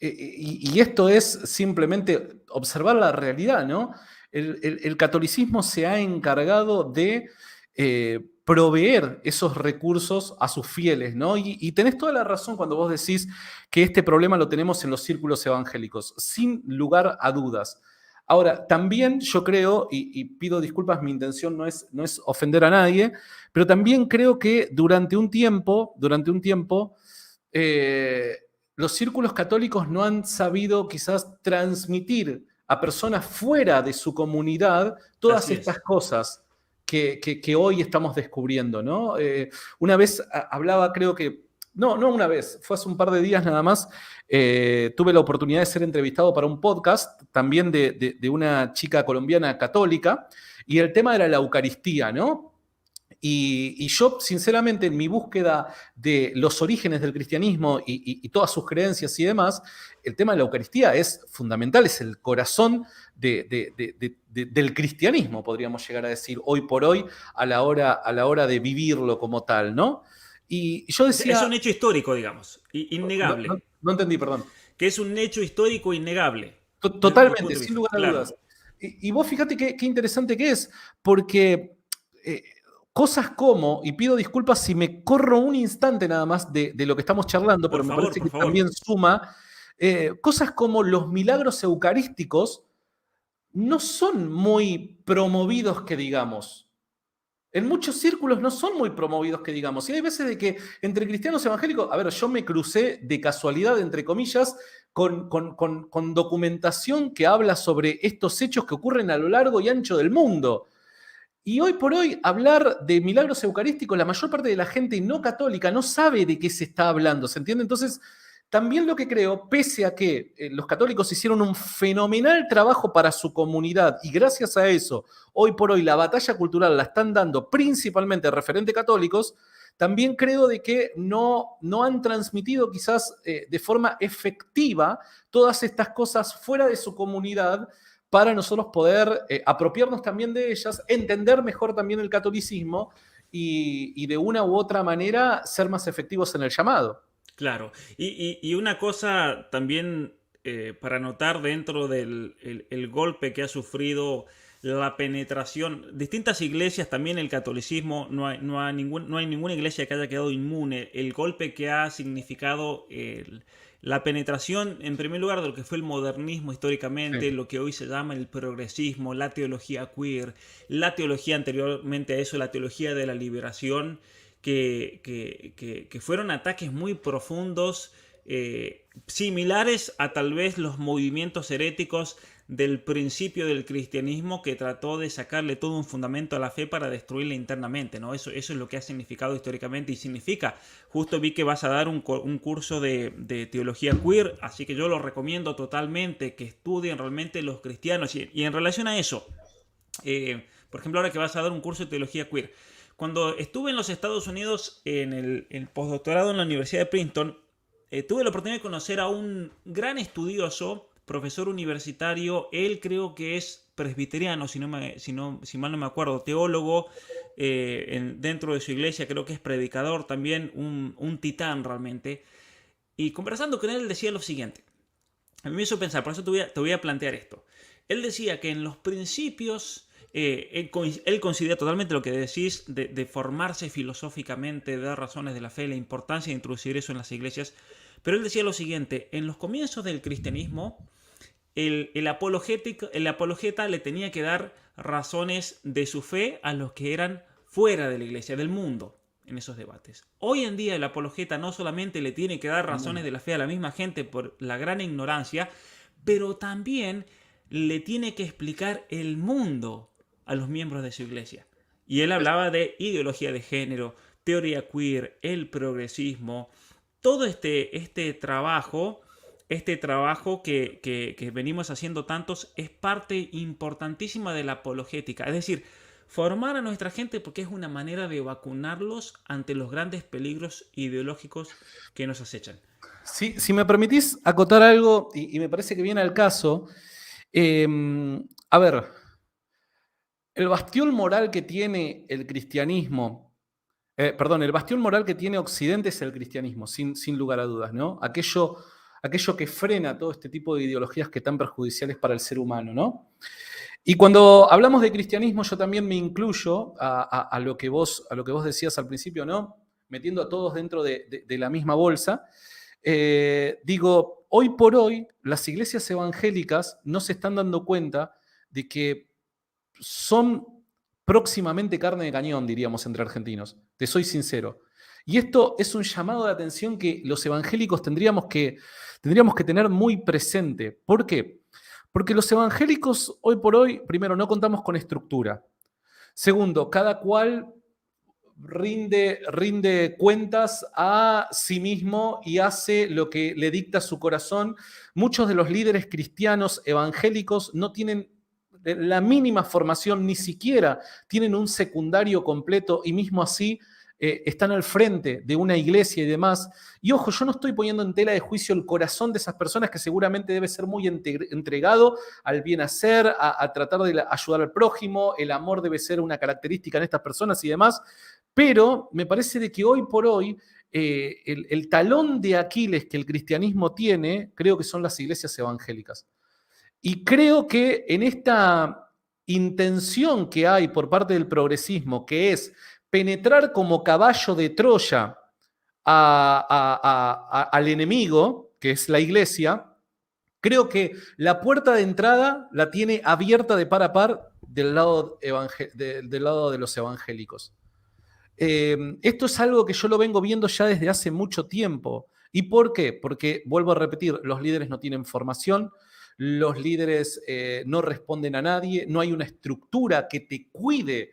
Y esto es simplemente observar la realidad, ¿no? El catolicismo se ha encargado de proveer esos recursos a sus fieles, ¿no? Y tenés toda la razón cuando vos decís que este problema lo tenemos en los círculos evangélicos, sin lugar a dudas. Ahora, también yo creo, y pido disculpas, mi intención no es ofender a nadie, pero también creo que durante un tiempo, eh, los círculos católicos no han sabido quizás transmitir a personas fuera de su comunidad todas Así estas es. cosas que hoy estamos descubriendo, ¿no? Una vez hablaba, creo que, no una vez, fue hace un par de días nada más, tuve la oportunidad de ser entrevistado para un podcast, también de una chica colombiana católica, y el tema era la Eucaristía, ¿no? Y yo, sinceramente, en mi búsqueda de los orígenes del cristianismo y todas sus creencias y demás, el tema de la Eucaristía es fundamental, es el corazón del cristianismo, podríamos llegar a decir, hoy por hoy, a la hora de vivirlo como tal, ¿no? Y yo Es decía, un hecho histórico, digamos, no, innegable. no entendí, perdón. Que es un hecho histórico innegable, desde mi Totalmente, punto de sin vista. lugar a Claro, dudas. Y vos fíjate qué interesante que es, porque eh, cosas como, y pido disculpas si me corro un instante nada más de lo que estamos charlando, pero me parece por que favor. también suma, cosas como los milagros eucarísticos no son muy promovidos que digamos. En muchos círculos no son muy promovidos que digamos. Y hay veces de que entre cristianos evangélicos, a ver, yo me crucé de casualidad, entre comillas, con documentación que habla sobre estos hechos que ocurren a lo largo y ancho del mundo. Y hoy por hoy, hablar de milagros eucarísticos, la mayor parte de la gente no católica no sabe de qué se está hablando, ¿se entiende? Entonces, también lo que creo, pese a que los católicos hicieron un fenomenal trabajo para su comunidad y gracias a eso, hoy por hoy la batalla cultural la están dando principalmente referentes católicos, también creo de que no han transmitido quizás de forma efectiva todas estas cosas fuera de su comunidad para nosotros poder apropiarnos también de ellas, entender mejor también el catolicismo y de una u otra manera ser más efectivos en el llamado. Claro. Y una cosa también para notar dentro del el golpe que ha sufrido la penetración. Distintas iglesias, también el catolicismo, no hay ninguna iglesia que haya quedado inmune. El golpe que ha significado la penetración, en primer lugar, de lo que fue el modernismo históricamente, Sí. lo que hoy se llama el progresismo, la teología queer, la teología anteriormente a eso, la teología de la liberación, que fueron ataques muy profundos, similares a tal vez los movimientos heréticos del principio del cristianismo, que trató de sacarle todo un fundamento a la fe para destruirla internamente, ¿no? Eso es lo que ha significado históricamente y significa. Justo vi que vas a dar un curso de teología queer, así que yo lo recomiendo totalmente, que estudien realmente los cristianos. Y en relación a eso, por ejemplo, ahora que vas a dar un curso de teología queer, cuando estuve en los Estados Unidos en el postdoctorado en la Universidad de Princeton, tuve la oportunidad de conocer a un gran estudioso, profesor universitario. Él creo que es presbiteriano, si mal no me acuerdo, teólogo, dentro de su iglesia, creo que es predicador también, un titán realmente. Y conversando con él decía lo siguiente. A mí me hizo pensar, por eso te voy a plantear esto. Él decía que en los principios, él considera totalmente lo que decís de formarse filosóficamente, de dar razones de la fe, la importancia de introducir eso en las iglesias. Pero él decía lo siguiente: en los comienzos del cristianismo, el apologeta le tenía que dar razones de su fe a los que eran fuera de la iglesia, del mundo, en esos debates. Hoy en día el apologeta no solamente le tiene que dar razones de la fe a la misma gente por la gran ignorancia, pero también le tiene que explicar el mundo a los miembros de su iglesia. Y él hablaba de ideología de género, teoría queer, el progresismo, todo este trabajo que venimos haciendo tantos, es parte importantísima de la apologética. Es decir, formar a nuestra gente, porque es una manera de vacunarlos ante los grandes peligros ideológicos que nos acechan. Si me permitís acotar algo, y me parece que viene al caso, eh, a ver, el bastión moral que tiene el cristianismo, perdón, el bastión moral que tiene Occidente es el cristianismo, sin lugar a dudas, ¿no? Aquello que frena todo este tipo de ideologías que tan perjudiciales para el ser humano, ¿no? Y cuando hablamos de cristianismo, yo también me incluyo a lo que vos decías al principio, ¿no? Metiendo a todos dentro de la misma bolsa. Digo, hoy por hoy, las iglesias evangélicas no se están dando cuenta de que son próximamente carne de cañón, diríamos entre argentinos. Te soy sincero. Y esto es un llamado de atención que los evangélicos tendríamos que tener muy presente. ¿Por qué? Porque los evangélicos hoy por hoy, primero, no contamos con estructura. Segundo, cada cual rinde cuentas a sí mismo y hace lo que le dicta su corazón. Muchos de los líderes cristianos evangélicos no tienen la mínima formación, ni siquiera tienen un secundario completo y mismo así están al frente de una iglesia y demás. Y ojo, yo no estoy poniendo en tela de juicio el corazón de esas personas, que seguramente debe ser muy entregado al bien hacer, a tratar de ayudar al prójimo. El amor debe ser una característica en estas personas y demás. Pero me parece de que hoy por hoy el talón de Aquiles que el cristianismo tiene, creo que son las iglesias evangélicas. Y creo que en esta intención que hay por parte del progresismo, que es penetrar como caballo de Troya al enemigo, que es la iglesia, creo que la puerta de entrada la tiene abierta de par a par del lado de los evangélicos. Esto es algo que yo lo vengo viendo ya desde hace mucho tiempo. ¿Y por qué? Porque, vuelvo a repetir, los líderes no tienen formación, los líderes no responden a nadie, no hay una estructura que te cuide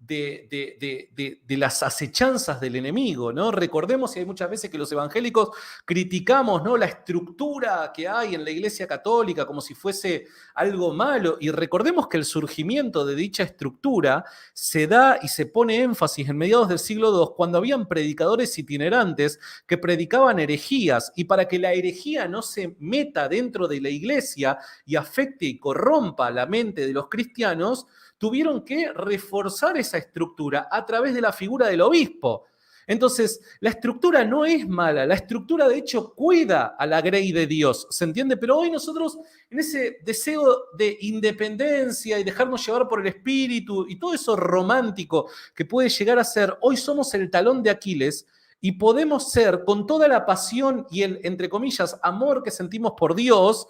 de las acechanzas del enemigo, ¿no? Recordemos, y hay muchas veces que los evangélicos criticamos, ¿no?, la estructura que hay en la Iglesia Católica como si fuese algo malo, y recordemos que el surgimiento de dicha estructura se da y se pone énfasis en mediados del siglo II, cuando habían predicadores itinerantes que predicaban herejías, y para que la herejía no se meta dentro de la iglesia y afecte y corrompa la mente de los cristianos, tuvieron que reforzar esa estructura a través de la figura del obispo. Entonces, la estructura no es mala, la estructura de hecho cuida a la grey de Dios, ¿se entiende? Pero hoy nosotros, en ese deseo de independencia y dejarnos llevar por el espíritu y todo eso romántico que puede llegar a ser, hoy somos el talón de Aquiles y podemos ser, con toda la pasión y el, entre comillas, amor que sentimos por Dios,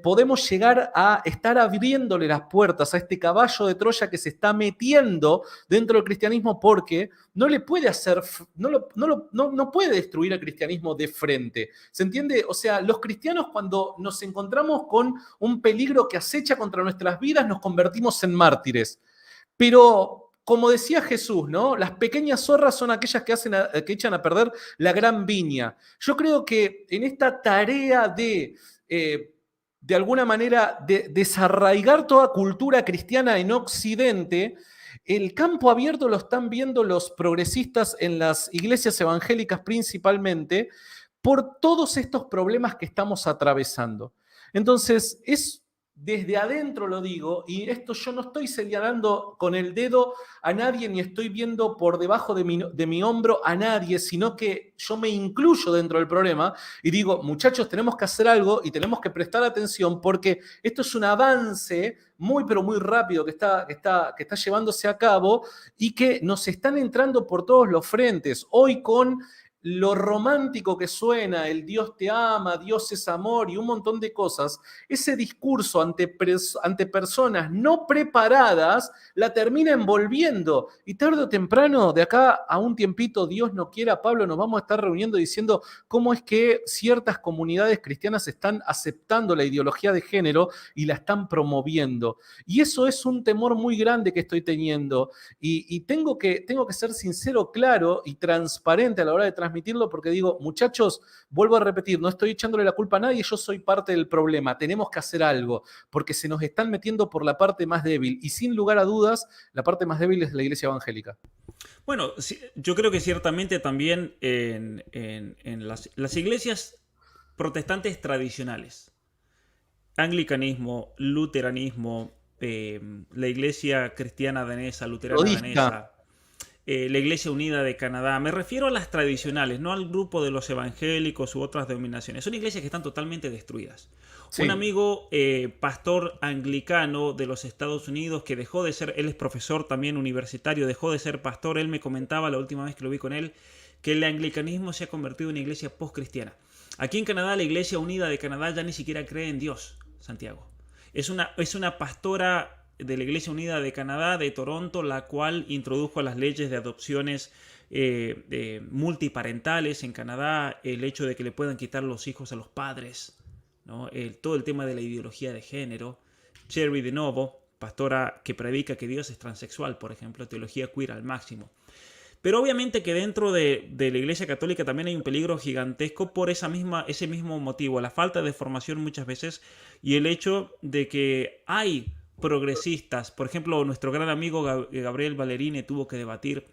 podemos llegar a estar abriéndole las puertas a este caballo de Troya que se está metiendo dentro del cristianismo porque no le puede hacer, no puede destruir al cristianismo de frente. ¿Se entiende? O sea, los cristianos cuando nos encontramos con un peligro que acecha contra nuestras vidas, nos convertimos en mártires. Pero como decía Jesús, ¿no? Las pequeñas zorras son aquellas que echan a perder la gran viña. Yo creo que en esta tarea de alguna manera, desarraigar toda cultura cristiana en Occidente, el campo abierto lo están viendo los progresistas en las iglesias evangélicas principalmente por todos estos problemas que estamos atravesando. Entonces, es desde adentro lo digo, y esto yo no estoy señalando con el dedo a nadie ni estoy viendo por debajo de mi hombro a nadie, sino que yo me incluyo dentro del problema y digo, muchachos, tenemos que hacer algo y tenemos que prestar atención porque esto es un avance muy, pero muy rápido que está llevándose a cabo y que nos están entrando por todos los frentes. Hoy con lo romántico que suena, el Dios te ama, Dios es amor y un montón de cosas, ese discurso ante personas no preparadas la termina envolviendo. Y tarde o temprano, de acá a un tiempito, Dios no quiera, Pablo, nos vamos a estar reuniendo diciendo cómo es que ciertas comunidades cristianas están aceptando la ideología de género y la están promoviendo. Y eso es un temor muy grande que estoy teniendo. Y tengo que ser sincero, claro y transparente a la hora de transmitirlo porque digo, muchachos, vuelvo a repetir, no estoy echándole la culpa a nadie, yo soy parte del problema, tenemos que hacer algo, porque se nos están metiendo por la parte más débil y sin lugar a dudas, la parte más débil es la iglesia evangélica. Bueno, yo creo que ciertamente también en las iglesias protestantes tradicionales, anglicanismo, luteranismo, la iglesia cristiana danesa, luterana danesa, la Iglesia Unida de Canadá. Me refiero a las tradicionales, no al grupo de los evangélicos u otras denominaciones. Son iglesias que están totalmente destruidas. Sí. Un amigo pastor anglicano de los Estados Unidos que dejó de ser, él es profesor también universitario, dejó de ser pastor. Él me comentaba la última vez que lo vi con él que el anglicanismo se ha convertido en una iglesia post-cristiana. Aquí en Canadá, la Iglesia Unida de Canadá ya ni siquiera cree en Dios, Santiago. Es una pastora de la Iglesia Unida de Canadá, de Toronto, la cual introdujo las leyes de adopciones multiparentales en Canadá, el hecho de que le puedan quitar los hijos a los padres, ¿no? Todo el tema de la ideología de género. Cherry de Novo, pastora que predica que Dios es transexual, por ejemplo, teología queer al máximo. Pero obviamente que dentro de la Iglesia Católica también hay un peligro gigantesco por ese mismo motivo, la falta de formación muchas veces y el hecho de que hay progresistas. Por ejemplo, nuestro gran amigo Gabriel Ballerini tuvo que debatir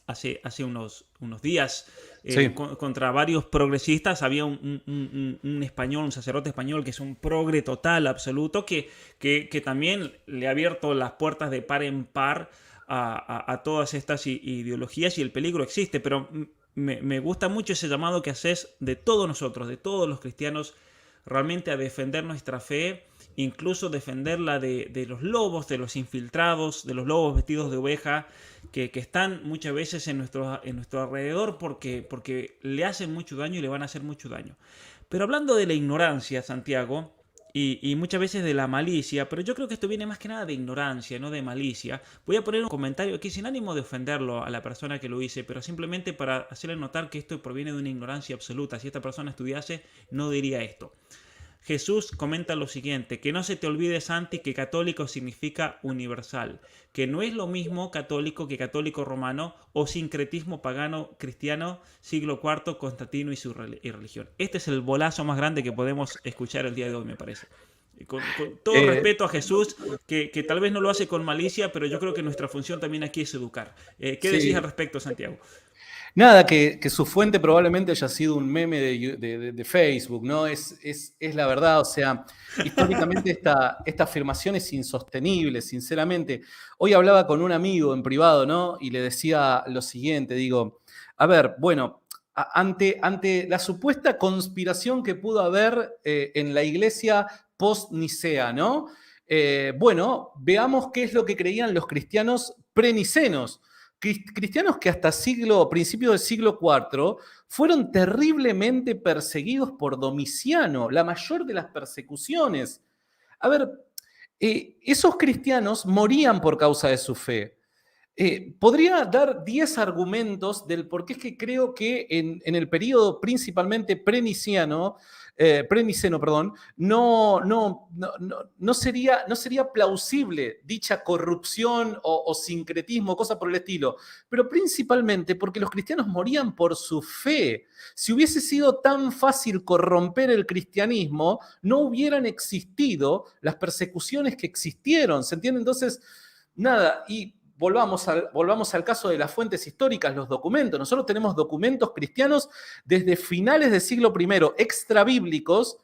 hace unos días sí. Contra varios progresistas. Había un español, un sacerdote español que es un progre total, absoluto, que también le ha abierto las puertas de par en par a todas estas ideologías y el peligro existe. Pero me gusta mucho ese llamado que haces de todos nosotros, de todos los cristianos, realmente a defender nuestra fe, incluso defenderla de los lobos, de los infiltrados, de los lobos vestidos de oveja, que están muchas veces en nuestro alrededor porque le hacen mucho daño y le van a hacer mucho daño. Pero hablando de la ignorancia, Santiago, y muchas veces de la malicia, pero yo creo que esto viene más que nada de ignorancia, no de malicia. Voy a poner un comentario aquí sin ánimo de ofenderlo a la persona que lo hice, pero simplemente para hacerle notar que esto proviene de una ignorancia absoluta. Si esta persona estudiase, no diría esto. Jesús comenta lo siguiente: que no se te olvide, Santi, que católico significa universal, que no es lo mismo católico que católico romano o sincretismo pagano cristiano siglo IV, Constantino y su religión. Este es el bolazo más grande que podemos escuchar el día de hoy, me parece. Con todo respeto a Jesús, que tal vez no lo hace con malicia, pero yo creo que nuestra función también aquí es educar. ¿Qué decís al respecto, Santiago? Nada, que su fuente probablemente haya sido un meme de Facebook, ¿no? Es la verdad, o sea, históricamente esta afirmación es insostenible, sinceramente. Hoy hablaba con un amigo en privado, ¿no? Y le decía lo siguiente, digo, a ver, bueno, ante la supuesta conspiración que pudo haber en la iglesia post-Nicea, ¿no? Bueno, veamos qué es lo que creían los cristianos prenicenos. Cristianos que hasta principios del siglo IV fueron terriblemente perseguidos por Domiciano, la mayor de las persecuciones. A ver, esos cristianos morían por causa de su fe. Podría dar 10 argumentos del por qué es que creo que en el periodo principalmente preniceno, perdón, no sería plausible dicha corrupción o sincretismo, cosa por el estilo, pero principalmente porque los cristianos morían por su fe. Si hubiese sido tan fácil corromper el cristianismo, no hubieran existido las persecuciones que existieron, ¿se entiende? Entonces, nada, y volvamos al caso de las fuentes históricas, los documentos. Nosotros tenemos documentos cristianos desde finales del siglo I, extrabíblicos,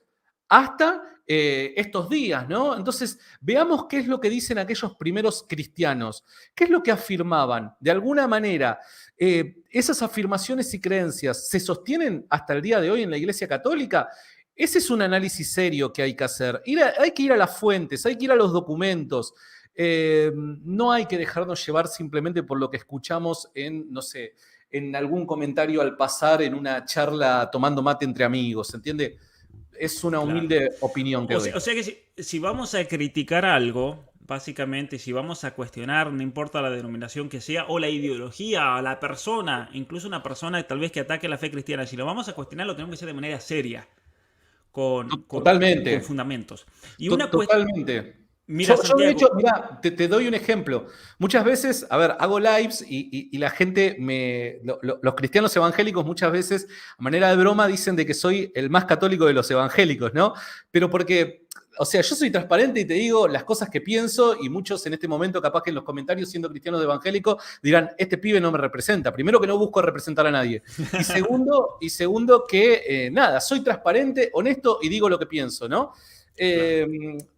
hasta estos días, ¿no? Entonces, veamos qué es lo que dicen aquellos primeros cristianos. ¿Qué es lo que afirmaban? De alguna manera, esas afirmaciones y creencias se sostienen hasta el día de hoy en la Iglesia Católica. Ese es un análisis serio que hay que hacer. Hay que ir a las fuentes, hay que ir a los documentos. No hay que dejarnos llevar simplemente por lo que escuchamos en, no sé, en algún comentario al pasar en una charla tomando mate entre amigos, ¿entiende? Es una Claro. humilde opinión que doy. O sea que si vamos a criticar algo, básicamente, si vamos a cuestionar, no importa la denominación que sea, o la ideología, o la persona, incluso una persona tal vez que ataque la fe cristiana, si lo vamos a cuestionar, lo tenemos que hacer de manera seria, con Totalmente. fundamentos. Y una cuestión... Totalmente. Mira, Yo, de hecho, Santiago, mira, te doy un ejemplo. Muchas veces, a ver, hago lives y la gente, los cristianos evangélicos muchas veces, a manera de broma, dicen de que soy el más católico de los evangélicos, ¿no? Pero porque, o sea, yo soy transparente y te digo las cosas que pienso y muchos en este momento, capaz que en los comentarios, siendo cristianos evangélicos, dirán, este pibe no me representa. Primero que no busco representar a nadie. Y segundo que, nada, soy transparente, honesto y digo lo que pienso, ¿no? claro.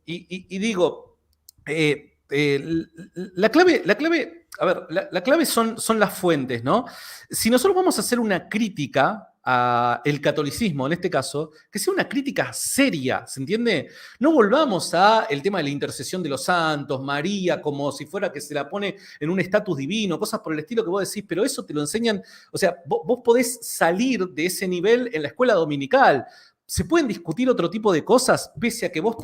Y digo, la clave, a ver, la clave son las fuentes, ¿no? Si nosotros vamos a hacer una crítica al catolicismo, en este caso, que sea una crítica seria, ¿se entiende? No volvamos a el tema de la intercesión de los santos, María, como si fuera que se la pone en un estatus divino, cosas por el estilo que vos decís, pero eso te lo enseñan, o sea, vos podés salir de ese nivel en la escuela dominical. ¿Se pueden discutir otro tipo de cosas pese a que vos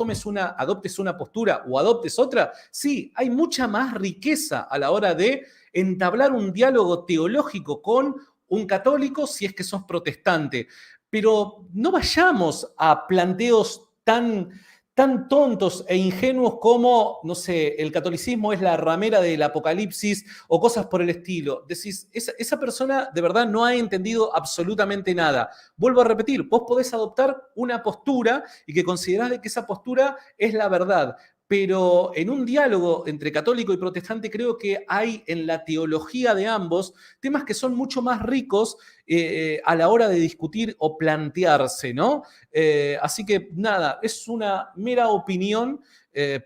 adoptes una postura o adoptes otra? Sí, hay mucha más riqueza a la hora de entablar un diálogo teológico con un católico si es que sos protestante. Pero no vayamos a planteos tan tontos e ingenuos como, no sé, el catolicismo es la ramera del apocalipsis o cosas por el estilo. Decís, esa persona de verdad no ha entendido absolutamente nada. Vuelvo a repetir, vos podés adoptar una postura y que considerás de que esa postura es la verdad. Pero en un diálogo entre católico y protestante creo que hay en la teología de ambos temas que son mucho más ricos a la hora de discutir o plantearse, ¿no? Así que nada, es una mera opinión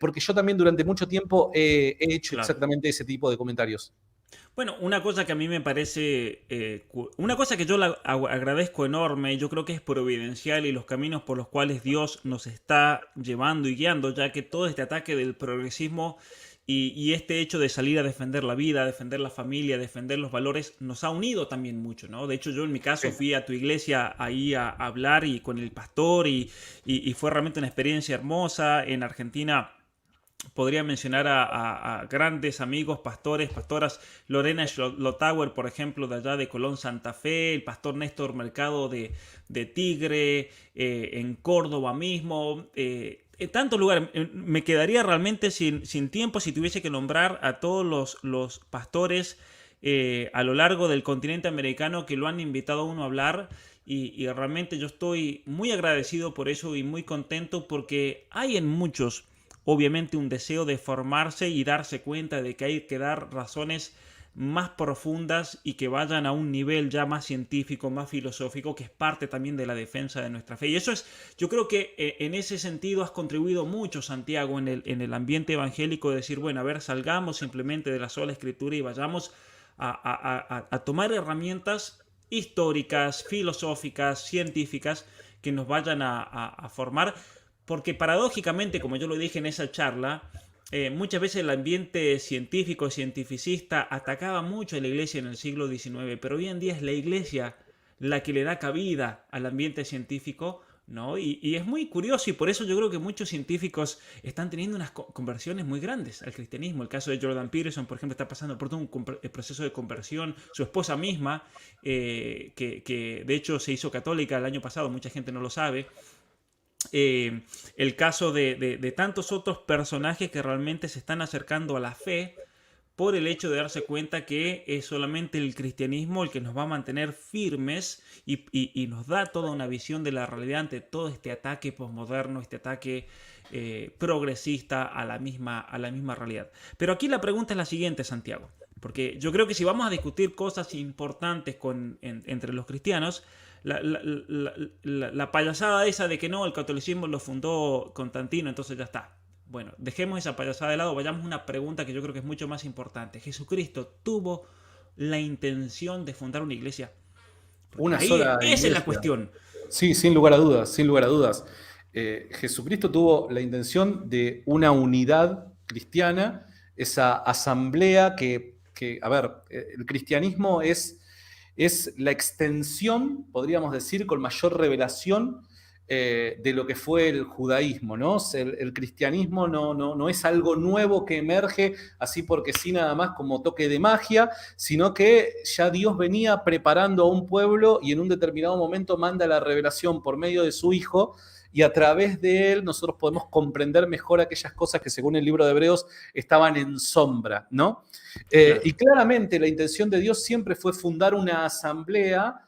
porque yo también durante mucho tiempo he hecho Claro. exactamente ese tipo de comentarios. Bueno, una cosa que a mí me parece, una cosa que yo agradezco enorme, yo creo que es providencial y los caminos por los cuales Dios nos está llevando y guiando, ya que todo este ataque del progresismo y este hecho de salir a defender la vida, defender la familia, defender los valores, nos ha unido también mucho, ¿no? De hecho, yo en mi caso Sí. fui a tu iglesia ahí a hablar y con el pastor y fue realmente una experiencia hermosa. En Argentina podría mencionar a grandes amigos, pastores, pastoras, Lorena Lotauer, por ejemplo, de allá de Colón, Santa Fe, el pastor Néstor Mercado de Tigre, en Córdoba mismo, en tantos lugares. Me quedaría realmente sin tiempo si tuviese que nombrar a todos los pastores a lo largo del continente americano que lo han invitado a uno a hablar. Y realmente yo estoy muy agradecido por eso y muy contento porque hay en muchos obviamente un deseo de formarse y darse cuenta de que hay que dar razones más profundas y que vayan a un nivel ya más científico, más filosófico, que es parte también de la defensa de nuestra fe. Y eso es, yo creo que en ese sentido has contribuido mucho, Santiago, en el ambiente evangélico, de decir, bueno, a ver, salgamos simplemente de la sola escritura y vayamos a tomar herramientas históricas, filosóficas, científicas, que nos vayan a formar, porque paradójicamente, como yo lo dije en esa charla, muchas veces el ambiente científico, cientificista, atacaba mucho a la iglesia en el siglo XIX, pero hoy en día es la iglesia la que le da cabida al ambiente científico, ¿no? Y es muy curioso, y por eso yo creo que muchos científicos están teniendo unas conversiones muy grandes al cristianismo. El caso de Jordan Peterson, por ejemplo, está pasando por todo un proceso de conversión. Su esposa misma, que de hecho se hizo católica el año pasado, mucha gente no lo sabe. El caso de tantos otros personajes que realmente se están acercando a la fe por el hecho de darse cuenta que es solamente el cristianismo el que nos va a mantener firmes y nos da toda una visión de la realidad ante todo este ataque posmoderno, este ataque progresista a la misma realidad. Pero aquí la pregunta es la siguiente, Santiago, porque yo creo que si vamos a discutir cosas importantes entre los cristianos, la payasada esa de que no, el catolicismo lo fundó Constantino, entonces ya está. Bueno, dejemos esa payasada de lado, vayamos a una pregunta que yo creo que es mucho más importante. ¿Jesucristo tuvo la intención de fundar una iglesia? Porque Una ahí, sola esa es la iglesia. cuestión. Sí, sin lugar a dudas, sin lugar a dudas. Jesucristo tuvo la intención de una unidad cristiana, esa asamblea a ver, el cristianismo es la extensión, podríamos decir, con mayor revelación de lo que fue el judaísmo, ¿no? El cristianismo no es algo nuevo que emerge así porque sí nada más como toque de magia, sino que ya Dios venía preparando a un pueblo y en un determinado momento manda la revelación por medio de su Hijo, y a través de él nosotros podemos comprender mejor aquellas cosas que según el libro de Hebreos estaban en sombra, ¿no? Claro. Y claramente la intención de Dios siempre fue fundar una asamblea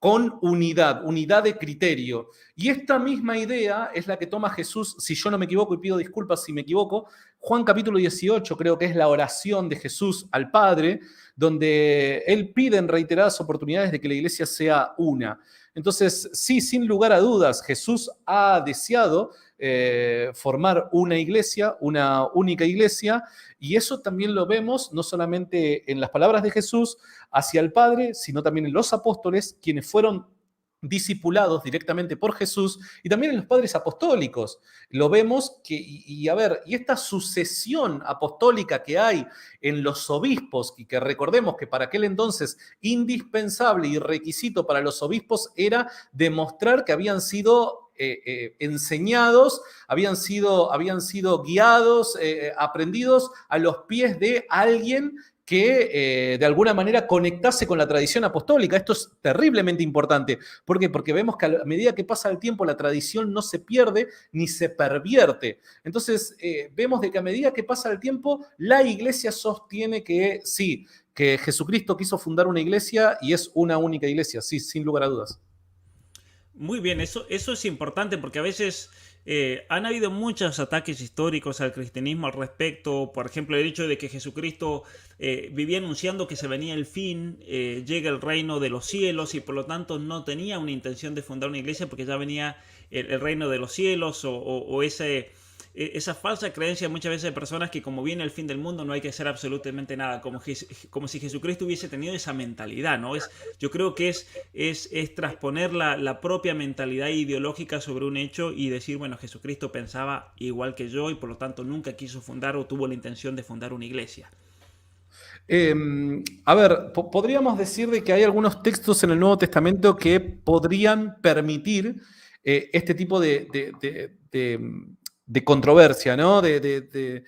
con unidad de criterio. Y esta misma idea es la que toma Jesús, si yo no me equivoco, y pido disculpas si me equivoco, Juan capítulo 18 creo que es la oración de Jesús al Padre, donde él pide en reiteradas oportunidades de que la iglesia sea una. Entonces, sí, sin lugar a dudas, Jesús ha deseado formar una iglesia, una única iglesia, y eso también lo vemos no solamente en las palabras de Jesús hacia el Padre, sino también en los apóstoles, quienes fueron discipulados directamente por Jesús, y también en los padres apostólicos. Lo vemos y a ver, y esta sucesión apostólica que hay en los obispos, y que recordemos que para aquel entonces indispensable y requisito para los obispos era demostrar que habían sido enseñados, habían sido guiados, aprendidos a los pies de alguien que de alguna manera conectase con la tradición apostólica. Esto es terriblemente importante. ¿Por qué? Porque vemos que a medida que pasa el tiempo la tradición no se pierde ni se pervierte. Entonces vemos de que a medida que pasa el tiempo la iglesia sostiene que sí, que Jesucristo quiso fundar una iglesia y es una única iglesia, sí, sin lugar a dudas. Muy bien, eso es importante porque a veces han habido muchos ataques históricos al cristianismo al respecto. Por ejemplo, el hecho de que Jesucristo vivía anunciando que se venía el fin, llega el reino de los cielos y por lo tanto no tenía una intención de fundar una iglesia porque ya venía el reino de los cielos o esa falsa creencia muchas veces de personas que como viene el fin del mundo no hay que hacer absolutamente nada, como si Jesucristo hubiese tenido esa mentalidad, ¿no? Yo creo que es transponer la propia mentalidad ideológica sobre un hecho y decir, bueno, Jesucristo pensaba igual que yo y por lo tanto nunca quiso fundar o tuvo la intención de fundar una iglesia. A ver, podríamos decir de que hay algunos textos en el Nuevo Testamento que podrían permitir este tipo de controversia, ¿no? De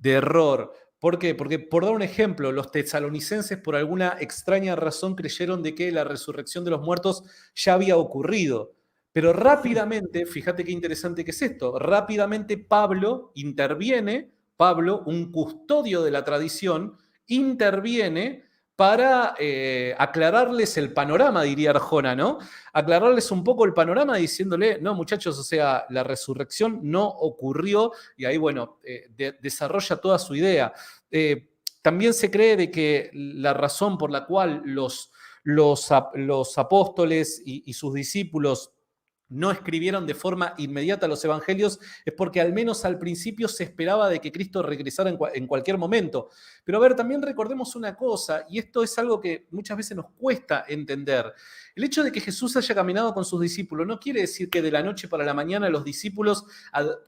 error. ¿Por qué? Porque, por dar un ejemplo, los tesalonicenses por alguna extraña razón creyeron de que la resurrección de los muertos ya había ocurrido. Pero rápidamente, fíjate qué interesante que es esto, rápidamente Pablo, un custodio de la tradición, interviene para aclararles el panorama, diría Arjona, ¿no? Aclararles un poco el panorama diciéndole, no, muchachos, o sea, la resurrección no ocurrió, y ahí, bueno, desarrolla toda su idea. también se cree de que la razón por la cual los apóstoles y sus discípulos no escribieron de forma inmediata los evangelios es porque al menos al principio se esperaba de que Cristo regresara en cualquier momento. Pero a ver, también recordemos una cosa, y esto es algo que muchas veces nos cuesta entender. El hecho de que Jesús haya caminado con sus discípulos no quiere decir que de la noche para la mañana los discípulos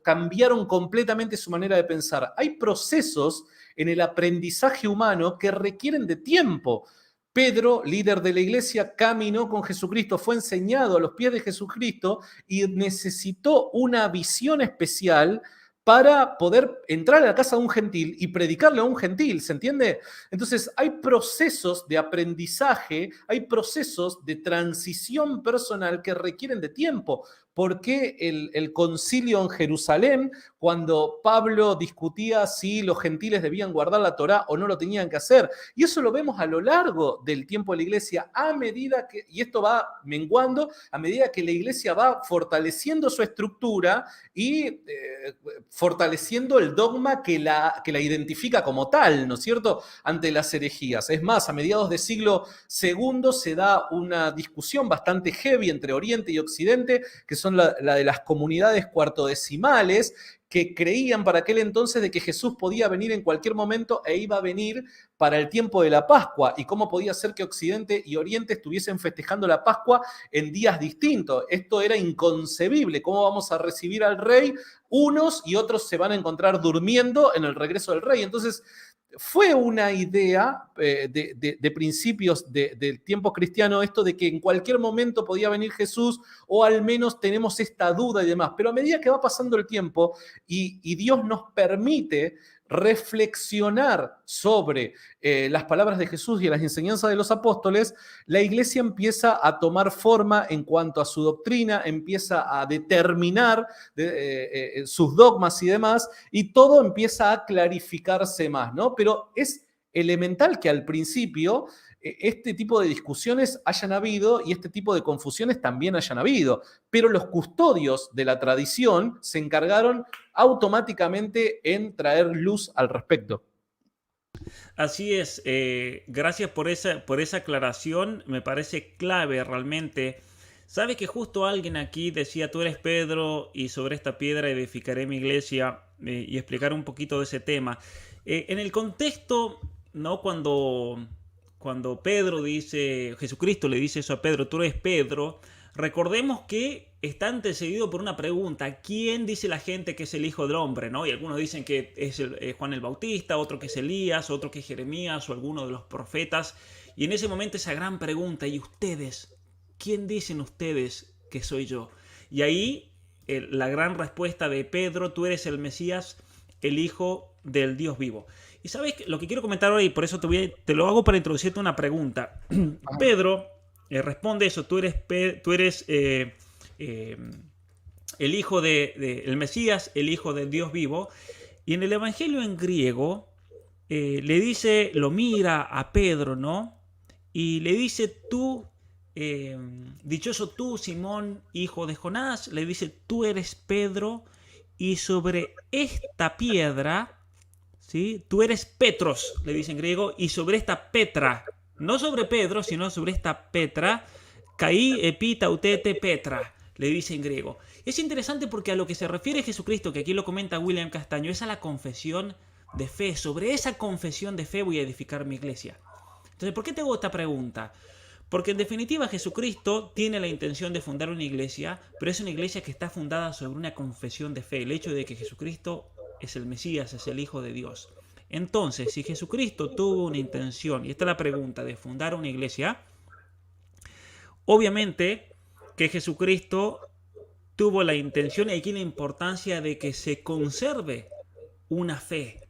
cambiaron completamente su manera de pensar. Hay procesos en el aprendizaje humano que requieren de tiempo. Pedro, líder de la iglesia, caminó con Jesucristo, fue enseñado a los pies de Jesucristo y necesitó una visión especial para poder entrar a la casa de un gentil y predicarle a un gentil, ¿se entiende? Entonces hay procesos de aprendizaje, hay procesos de transición personal que requieren de tiempo. ¿Por qué el concilio en Jerusalén, cuando Pablo discutía si los gentiles debían guardar la Torá o no lo tenían que hacer? Y eso lo vemos a lo largo del tiempo de la iglesia, a medida que, y esto va menguando, a medida que la iglesia va fortaleciendo su estructura y fortaleciendo el dogma que la identifica como tal, ¿no es cierto?, ante las herejías. Es más, a mediados del siglo II se da una discusión bastante heavy entre Oriente y Occidente, que son la de las comunidades cuartodecimales, que creían para aquel entonces de que Jesús podía venir en cualquier momento e iba a venir para el tiempo de la Pascua, y cómo podía ser que Occidente y Oriente estuviesen festejando la Pascua en días distintos. Esto era inconcebible. ¿Cómo vamos a recibir al rey? Unos y otros se van a encontrar durmiendo en el regreso del rey. Entonces, fue una idea de principios del tiempo cristiano esto de que en cualquier momento podía venir Jesús, o al menos tenemos esta duda y demás. Pero a medida que va pasando el tiempo y Dios nos permite reflexionar sobre las palabras de Jesús y las enseñanzas de los apóstoles, la iglesia empieza a tomar forma en cuanto a su doctrina, empieza a determinar sus dogmas y demás, y todo empieza a clarificarse más, ¿no? Pero es elemental que al principio este tipo de discusiones hayan habido y este tipo de confusiones también hayan habido, pero los custodios de la tradición se encargaron automáticamente en traer luz al respecto. Así es, gracias por esa aclaración, me parece clave realmente. Sabes que justo alguien aquí decía, tú eres Pedro y sobre esta piedra edificaré mi iglesia, y explicar un poquito de ese tema. En el contexto, ¿no? Cuando Pedro dice, Jesucristo le dice eso a Pedro, tú eres Pedro, recordemos que está antecedido por una pregunta: ¿quién dice la gente que es el Hijo del Hombre? ¿No? Y algunos dicen que es Juan el Bautista, otro que es Elías, otro que es Jeremías o alguno de los profetas. Y en ese momento esa gran pregunta: ¿y ustedes? ¿Quién dicen ustedes que soy yo? Y ahí la gran respuesta de Pedro: tú eres el Mesías, el Hijo del Dios vivo. Y sabes lo que quiero comentar ahora, y por eso te lo hago para introducirte una pregunta. Pedro responde eso: tú eres el Hijo el Mesías, el Hijo del Dios vivo. Y en el Evangelio en griego le dice, lo mira a Pedro, ¿no? Y le dice, tú, dichoso tú, Simón, hijo de Jonás, le dice, tú eres Pedro, y sobre esta piedra, ¿sí? Tú eres Petros, le dice en griego, y sobre esta Petra, no sobre Pedro, sino sobre esta Petra, Caí epitautete Petra, le dice en griego. Es interesante porque a lo que se refiere Jesucristo, que aquí lo comenta William Castaño, es a la confesión de fe. Sobre esa confesión de fe voy a edificar mi iglesia. Entonces, ¿por qué te hago esta pregunta? Porque en definitiva Jesucristo tiene la intención de fundar una iglesia, pero es una iglesia que está fundada sobre una confesión de fe, el hecho de que Jesucristo es el Mesías, es el Hijo de Dios. Entonces, si Jesucristo tuvo una intención, y esta es la pregunta, de fundar una iglesia, obviamente que Jesucristo tuvo la intención y aquí la importancia de que se conserve una fe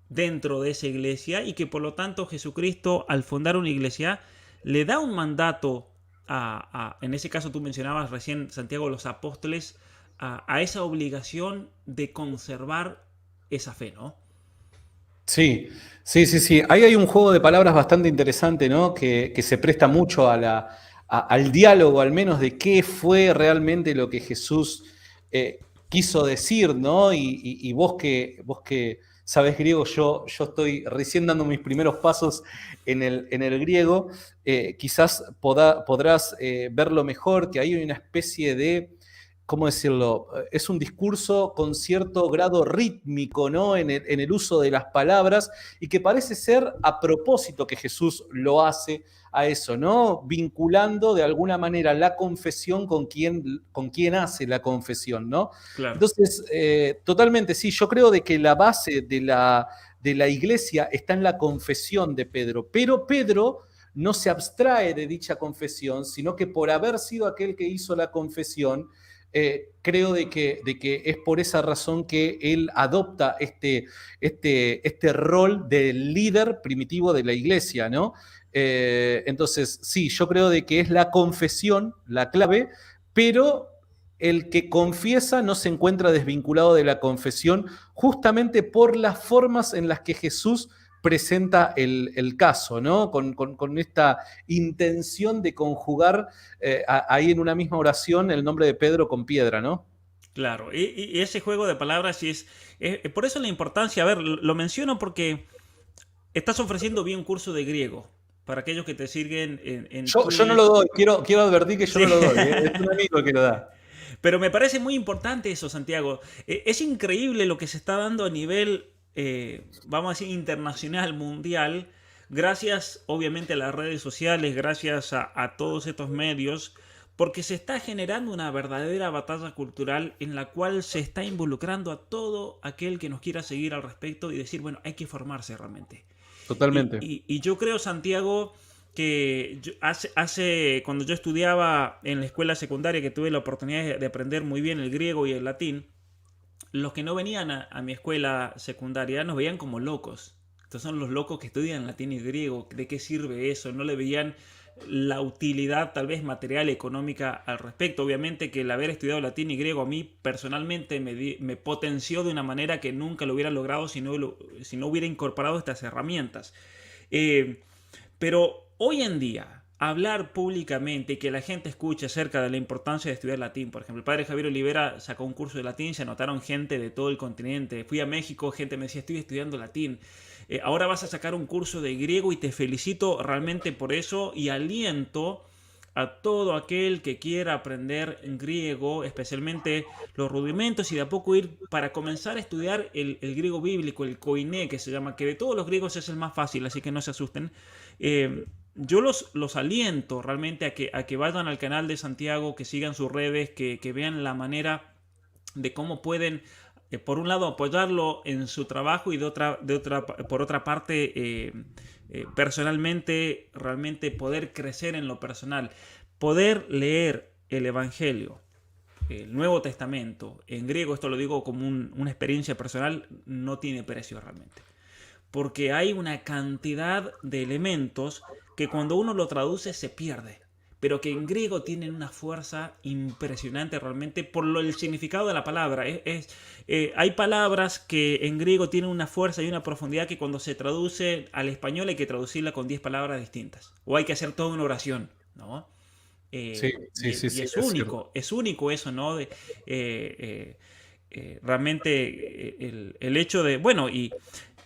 dentro de esa iglesia, y que por lo tanto Jesucristo, al fundar una iglesia, le da un mandato en ese caso tú mencionabas recién, Santiago, los apóstoles, a esa obligación de conservar esa fe, ¿no? Sí, sí, sí, sí. Ahí hay un juego de palabras bastante interesante, ¿no? Que se presta mucho al diálogo, al menos, de qué fue realmente lo que Jesús quiso decir, ¿no? Y vos que sabes griego, yo estoy recién dando mis primeros pasos en el griego, quizás podrás verlo mejor, que hay una especie de, ¿cómo decirlo? Es un discurso con cierto grado rítmico, ¿no? En el uso de las palabras, y que parece ser a propósito que Jesús lo hace a eso, ¿no? Vinculando de alguna manera la confesión con quien hace la confesión, ¿no? Claro. Entonces, totalmente, sí, yo creo de que la base de la iglesia está en la confesión de Pedro, pero Pedro no se abstrae de dicha confesión, sino que por haber sido aquel que hizo la confesión, creo de que es por esa razón que él adopta este rol de líder primitivo de la iglesia, ¿no? Entonces, sí, yo creo de que es la confesión la clave, pero el que confiesa no se encuentra desvinculado de la confesión justamente por las formas en las que Jesús presenta el caso, ¿no? Con esta intención de conjugar ahí en una misma oración el nombre de Pedro con piedra, ¿no? Claro, y ese juego de palabras sí por eso la importancia, a ver, lo menciono porque estás ofreciendo bien un curso de griego para aquellos que te siguen en Yo no lo Twitch. doy, quiero advertir que yo Sí. no lo doy, es un amigo el que lo da. Pero me parece muy importante eso, Santiago. Es increíble lo que se está dando a nivel, vamos a decir, internacional, mundial, gracias obviamente a las redes sociales, gracias a todos estos medios, porque se está generando una verdadera batalla cultural en la cual se está involucrando a todo aquel que nos quiera seguir al respecto y decir, bueno, hay que formarse realmente. Totalmente. Y yo creo, Santiago, que cuando yo estudiaba en la escuela secundaria, que tuve la oportunidad de aprender muy bien el griego y el latín, los que no venían a mi escuela secundaria nos veían como locos. Estos son los locos que estudian latín y griego. ¿De qué sirve eso? No le veían la utilidad tal vez material, económica al respecto. Obviamente que el haber estudiado latín y griego a mí personalmente me potenció de una manera que nunca lo hubiera logrado si no hubiera incorporado estas herramientas. Eh, pero hoy en día, hablar públicamente y que la gente escuche acerca de la importancia de estudiar latín, por ejemplo, el padre Javier Olivera sacó un curso de latín, se anotaron gente de todo el continente. Fui a México, gente me decía, estoy estudiando latín. Ahora vas a sacar un curso de griego y te felicito realmente por eso y aliento a todo aquel que quiera aprender griego, especialmente los rudimentos y de a poco ir para comenzar a estudiar el griego bíblico, el koiné que se llama, que de todos los griegos es el más fácil, así que no se asusten. Yo los aliento realmente a que vayan al canal de Santiago, que sigan sus redes, que vean la manera de cómo pueden, por un lado, apoyarlo en su trabajo y por otra parte, personalmente, realmente poder crecer en lo personal, poder leer el Evangelio, el Nuevo Testamento, en griego, esto lo digo como una experiencia personal, no tiene precio realmente. Porque hay una cantidad de elementos que cuando uno lo traduce se pierde, pero que en griego tienen una fuerza impresionante realmente por el significado de la palabra. Hay palabras que en griego tienen una fuerza y una profundidad que cuando se traduce al español hay que traducirla con 10 palabras distintas. O hay que hacer toda una oración, ¿no? Sí, sí, sí, Y sí, es cierto. es único eso, ¿no? Realmente el hecho de, bueno, y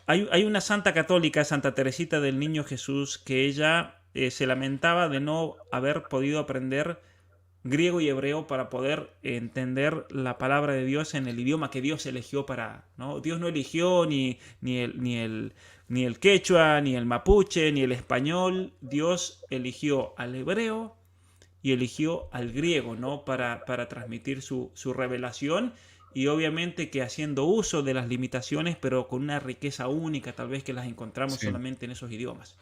hay una santa católica, Santa Teresita del Niño Jesús, que ella se lamentaba de no haber podido aprender griego y hebreo para poder entender la palabra de Dios en el idioma que Dios eligió para, ¿no? Dios no eligió ni el quechua, ni el mapuche, ni el español. Dios eligió al hebreo y eligió al griego, ¿no? Para transmitir su revelación y obviamente que haciendo uso de las limitaciones, pero con una riqueza única, tal vez que las encontramos Sí. solamente en esos idiomas.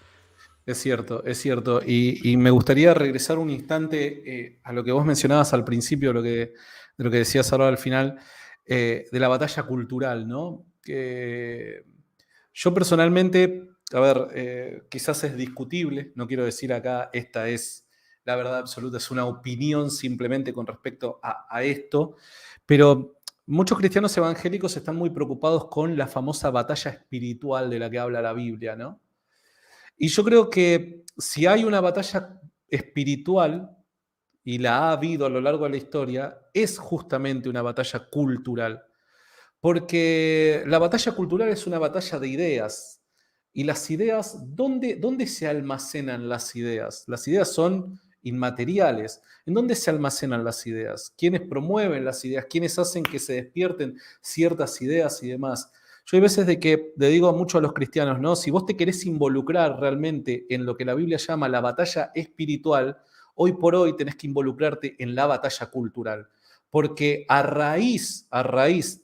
Es cierto, es cierto. Y me gustaría regresar un instante a lo que vos mencionabas al principio, de lo que decías ahora al final, de la batalla cultural, ¿no? Que yo personalmente, a ver, quizás es discutible, no quiero decir acá esta es la verdad absoluta, es una opinión simplemente con respecto a esto, pero muchos cristianos evangélicos están muy preocupados con la famosa batalla espiritual de la que habla la Biblia, ¿no? Y yo creo que si hay una batalla espiritual, y la ha habido a lo largo de la historia, es justamente una batalla cultural. Porque la batalla cultural es una batalla de ideas. Y las ideas, ¿dónde se almacenan las ideas? Las ideas son inmateriales. ¿En dónde se almacenan las ideas? ¿Quiénes promueven las ideas? ¿Quiénes hacen que se despierten ciertas ideas y demás? Yo hay veces de que le digo mucho a los cristianos, ¿no? Si vos te querés involucrar realmente en lo que la Biblia llama la batalla espiritual, hoy por hoy tenés que involucrarte en la batalla cultural. Porque a raíz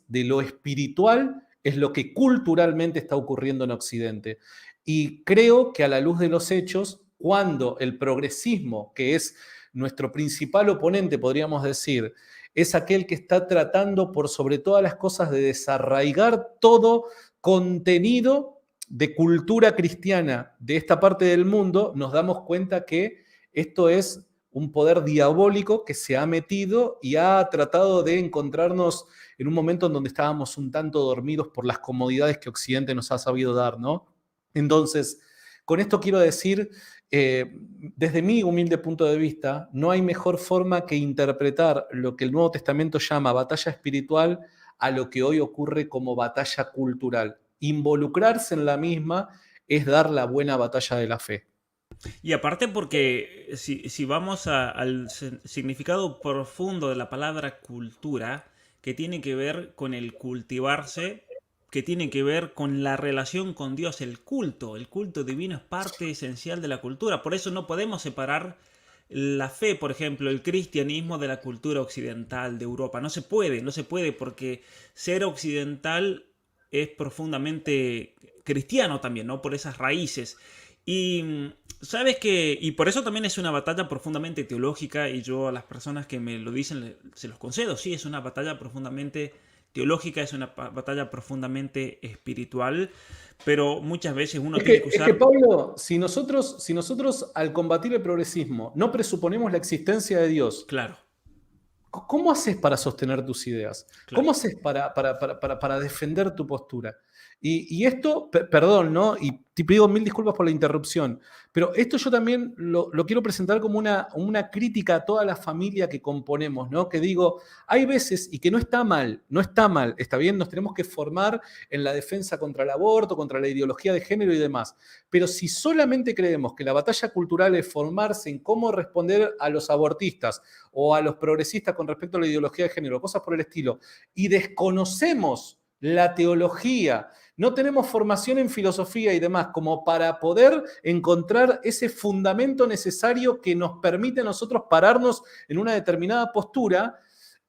de lo espiritual es lo que culturalmente está ocurriendo en Occidente. Y creo que a la luz de los hechos, cuando el progresismo, que es nuestro principal oponente, podríamos decir, es aquel que está tratando por sobre todas las cosas de desarraigar todo contenido de cultura cristiana de esta parte del mundo, nos damos cuenta que esto es un poder diabólico que se ha metido y ha tratado de encontrarnos en un momento en donde estábamos un tanto dormidos por las comodidades que Occidente nos ha sabido dar, ¿no? Entonces, con esto quiero decir, desde mi humilde punto de vista, no hay mejor forma que interpretar lo que el Nuevo Testamento llama batalla espiritual a lo que hoy ocurre como batalla cultural. Involucrarse en la misma es dar la buena batalla de la fe. Y aparte porque si vamos al significado profundo de la palabra cultura, que tiene que ver con el cultivarse, que tiene que ver con la relación con Dios, el culto divino es parte esencial de la cultura. Por eso no podemos separar la fe, por ejemplo, el cristianismo de la cultura occidental de Europa. No se puede porque ser occidental es profundamente cristiano también, ¿no? Por esas raíces. Y sabes que, y por eso también es una batalla profundamente teológica, y yo a las personas que me lo dicen se los concedo, sí, es una batalla profundamente teológica, es una batalla profundamente espiritual, pero muchas veces uno tiene que Es que usar, Pablo, si nosotros al combatir el progresismo no presuponemos la existencia de Dios, claro, ¿cómo haces para sostener tus ideas? claro. ¿Cómo haces para defender tu postura? Y esto, perdón, ¿no? Y te pido mil disculpas por la interrupción, pero esto yo también lo quiero presentar como una crítica a toda la familia que componemos, ¿no? Que digo, hay veces, y que no está mal, no está mal, está bien, nos tenemos que formar en la defensa contra el aborto, contra la ideología de género y demás, pero si solamente creemos que la batalla cultural es formarse en cómo responder a los abortistas, o a los progresistas con respecto a la ideología de género, cosas por el estilo, y desconocemos la teología, no tenemos formación en filosofía y demás, como para poder encontrar ese fundamento necesario que nos permite a nosotros pararnos en una determinada postura,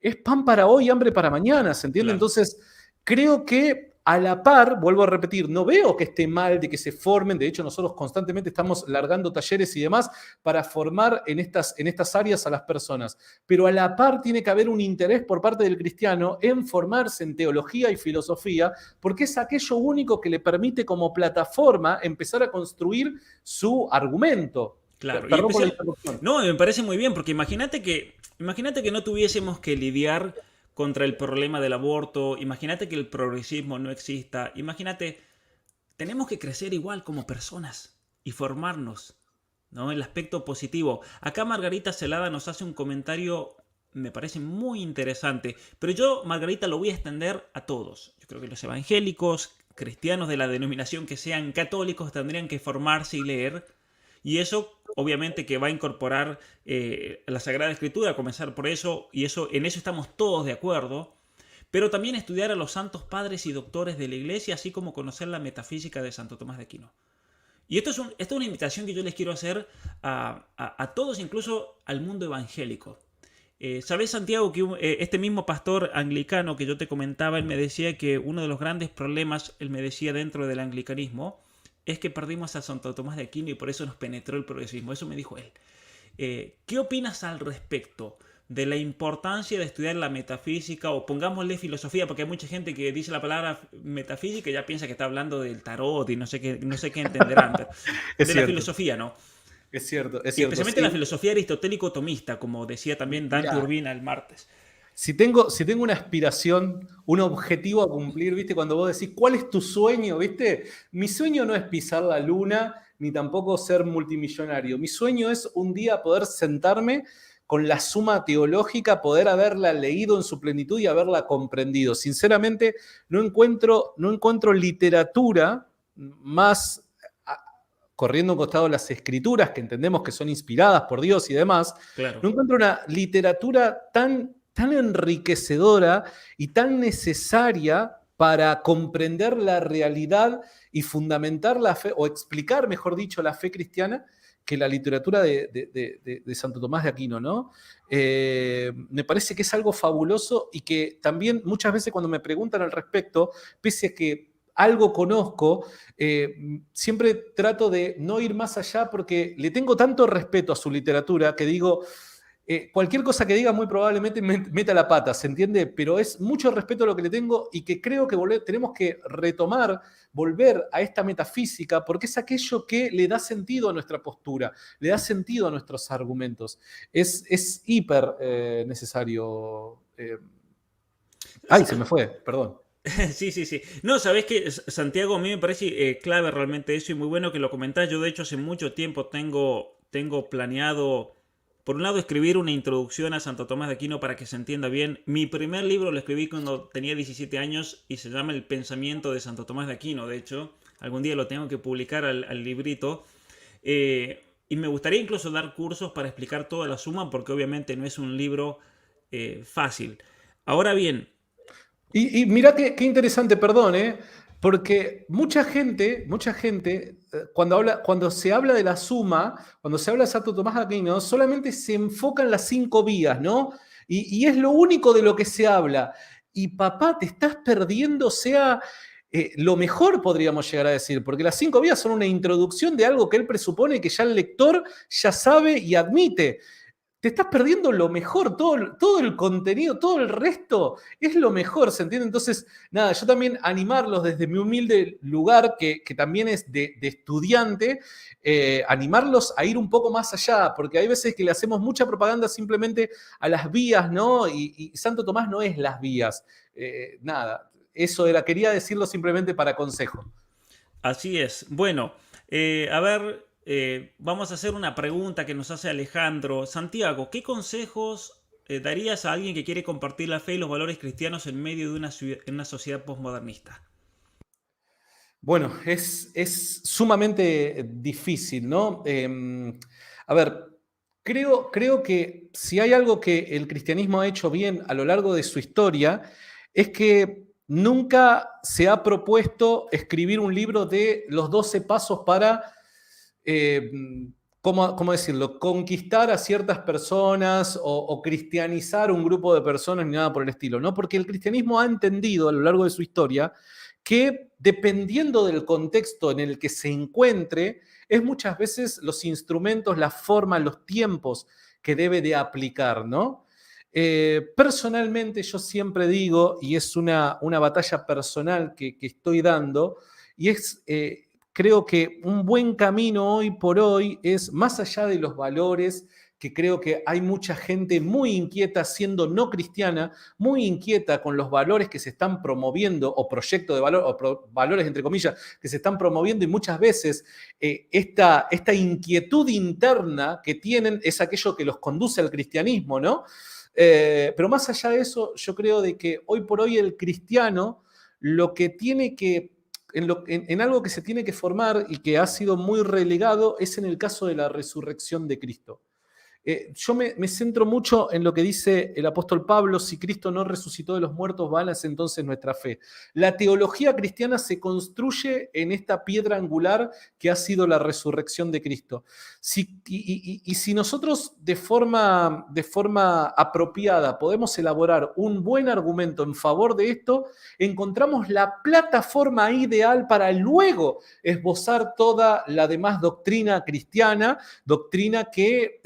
es pan para hoy, hambre para mañana, ¿se entiende? Claro. Entonces, creo que a la par, vuelvo a repetir, no veo que esté mal de que se formen, de hecho nosotros constantemente estamos largando talleres y demás para formar en estas áreas a las personas, pero a la par tiene que haber un interés por parte del cristiano en formarse en teología y filosofía, porque es aquello único que le permite como plataforma empezar a construir su argumento. Claro, y Perdón por la especial, interrupción. no, me parece muy bien, porque imagínate que no tuviésemos que lidiar contra el problema del aborto, imagínate que el progresismo no exista, imagínate, tenemos que crecer igual como personas y formarnos, ¿no? El aspecto positivo. Acá Margarita Celada nos hace un comentario, me parece muy interesante, pero yo, Margarita, lo voy a extender a todos. Yo creo que los evangélicos, cristianos de la denominación que sean católicos, tendrían que formarse y leer, y eso obviamente que va a incorporar la Sagrada Escritura, a comenzar por eso, y eso, en eso estamos todos de acuerdo, pero también estudiar a los santos padres y doctores de la Iglesia, así como conocer la metafísica de Santo Tomás de Aquino. Y esto es una invitación que yo les quiero hacer a todos, incluso al mundo evangélico. ¿Sabes, Santiago, que este mismo pastor anglicano que yo te comentaba, él me decía que uno de los grandes problemas, él me decía, dentro del anglicanismo, es que perdimos a Santo Tomás de Aquino y por eso nos penetró el progresismo? Eso me dijo él. ¿Qué opinas al respecto de la importancia de estudiar la metafísica, o pongámosle filosofía, porque hay mucha gente que dice la palabra metafísica y ya piensa que está hablando del tarot y no sé qué entenderán, pero Es de la cierto, filosofía, ¿no? es Y cierto, especialmente la sí. filosofía aristotélico-tomista, como decía también Dante Mirá, Urbina el martes. si tengo una aspiración, un objetivo a cumplir, ¿viste? Cuando vos decís, ¿cuál es tu sueño? ¿Viste? Mi sueño no es pisar la luna, ni tampoco ser multimillonario. Mi sueño es un día poder sentarme con la Suma Teológica, poder haberla leído en su plenitud y haberla comprendido. Sinceramente, no encuentro literatura más, corriendo a un costado las escrituras, que entendemos que son inspiradas por Dios y demás, Claro. no encuentro una literatura tan enriquecedora y tan necesaria para comprender la realidad y fundamentar la fe, o explicar, mejor dicho, la fe cristiana, que la literatura de Santo Tomás de Aquino, ¿no? Me parece que es algo fabuloso y que también muchas veces cuando me preguntan al respecto, pese a que algo conozco, siempre trato de no ir más allá porque le tengo tanto respeto a su literatura que digo, cualquier cosa que diga muy probablemente meta la pata, ¿se entiende? Pero es mucho respeto a lo que le tengo y que creo que tenemos que retomar, volver a esta metafísica, porque es aquello que le da sentido a nuestra postura, le da sentido a nuestros argumentos. Es hiper necesario. Ay, se me fue, perdón. Sí, sí, sí. No, sabes que Santiago, a mí me parece clave realmente eso y muy bueno que lo comentás. Yo, de hecho, hace mucho tiempo tengo planeado, por un lado, escribir una introducción a Santo Tomás de Aquino para que se entienda bien. Mi primer libro lo escribí cuando tenía 17 años y se llama El pensamiento de Santo Tomás de Aquino. De hecho, algún día lo tengo que publicar al librito. Y me gustaría incluso dar cursos para explicar toda la suma, porque obviamente no es un libro fácil. Ahora bien, Y mirá qué interesante, perdón, porque mucha gente, cuando se habla de la suma, cuando se habla de Santo Tomás de Aquino, solamente se enfoca en las 5 vías, ¿no? Y es lo único de lo que se habla. Y papá, te estás perdiendo, lo mejor podríamos llegar a decir, porque las 5 vías son una introducción de algo que él presupone que ya el lector ya sabe y admite. Te estás perdiendo lo mejor, todo el contenido, todo el resto es lo mejor, ¿se entiende? Entonces, nada, yo también animarlos desde mi humilde lugar, que también es de estudiante, animarlos a ir un poco más allá, porque hay veces que le hacemos mucha propaganda simplemente a las vías, ¿no? Y Santo Tomás no es las vías. Nada, eso era, quería decirlo simplemente para consejo. así es. Bueno, a ver, vamos a hacer una pregunta que nos hace Alejandro. Santiago, ¿qué consejos darías a alguien que quiere compartir la fe y los valores cristianos en medio de en una sociedad postmodernista? Bueno, es sumamente difícil, ¿no? A ver, creo que si hay algo que el cristianismo ha hecho bien a lo largo de su historia, es que nunca se ha propuesto escribir un libro de los 12 pasos para, eh, ¿cómo decirlo?, conquistar a ciertas personas o cristianizar un grupo de personas ni nada por el estilo, ¿no? Porque el cristianismo ha entendido a lo largo de su historia que dependiendo del contexto en el que se encuentre, es muchas veces los instrumentos, la forma, los tiempos que debe de aplicar, ¿no? Personalmente yo siempre digo, y es una batalla personal que estoy dando, y es, creo que un buen camino hoy por hoy es, más allá de los valores, que creo que hay mucha gente muy inquieta, siendo no cristiana, muy inquieta con los valores que se están promoviendo, o proyectos de valor, o valores entre comillas, que se están promoviendo, y muchas veces esta inquietud interna que tienen es aquello que los conduce al cristianismo, ¿no? Pero más allá de eso, yo creo de que hoy por hoy el cristiano lo que tiene que, en algo que se tiene que formar y que ha sido muy relegado es en el caso de la resurrección de Cristo. Yo me centro mucho en lo que dice el apóstol Pablo: si Cristo no resucitó de los muertos, vana es entonces nuestra fe. La teología cristiana se construye en esta piedra angular que ha sido la resurrección de Cristo. Y si nosotros de forma apropiada podemos elaborar un buen argumento en favor de esto, encontramos la plataforma ideal para luego esbozar toda la demás doctrina cristiana, doctrina que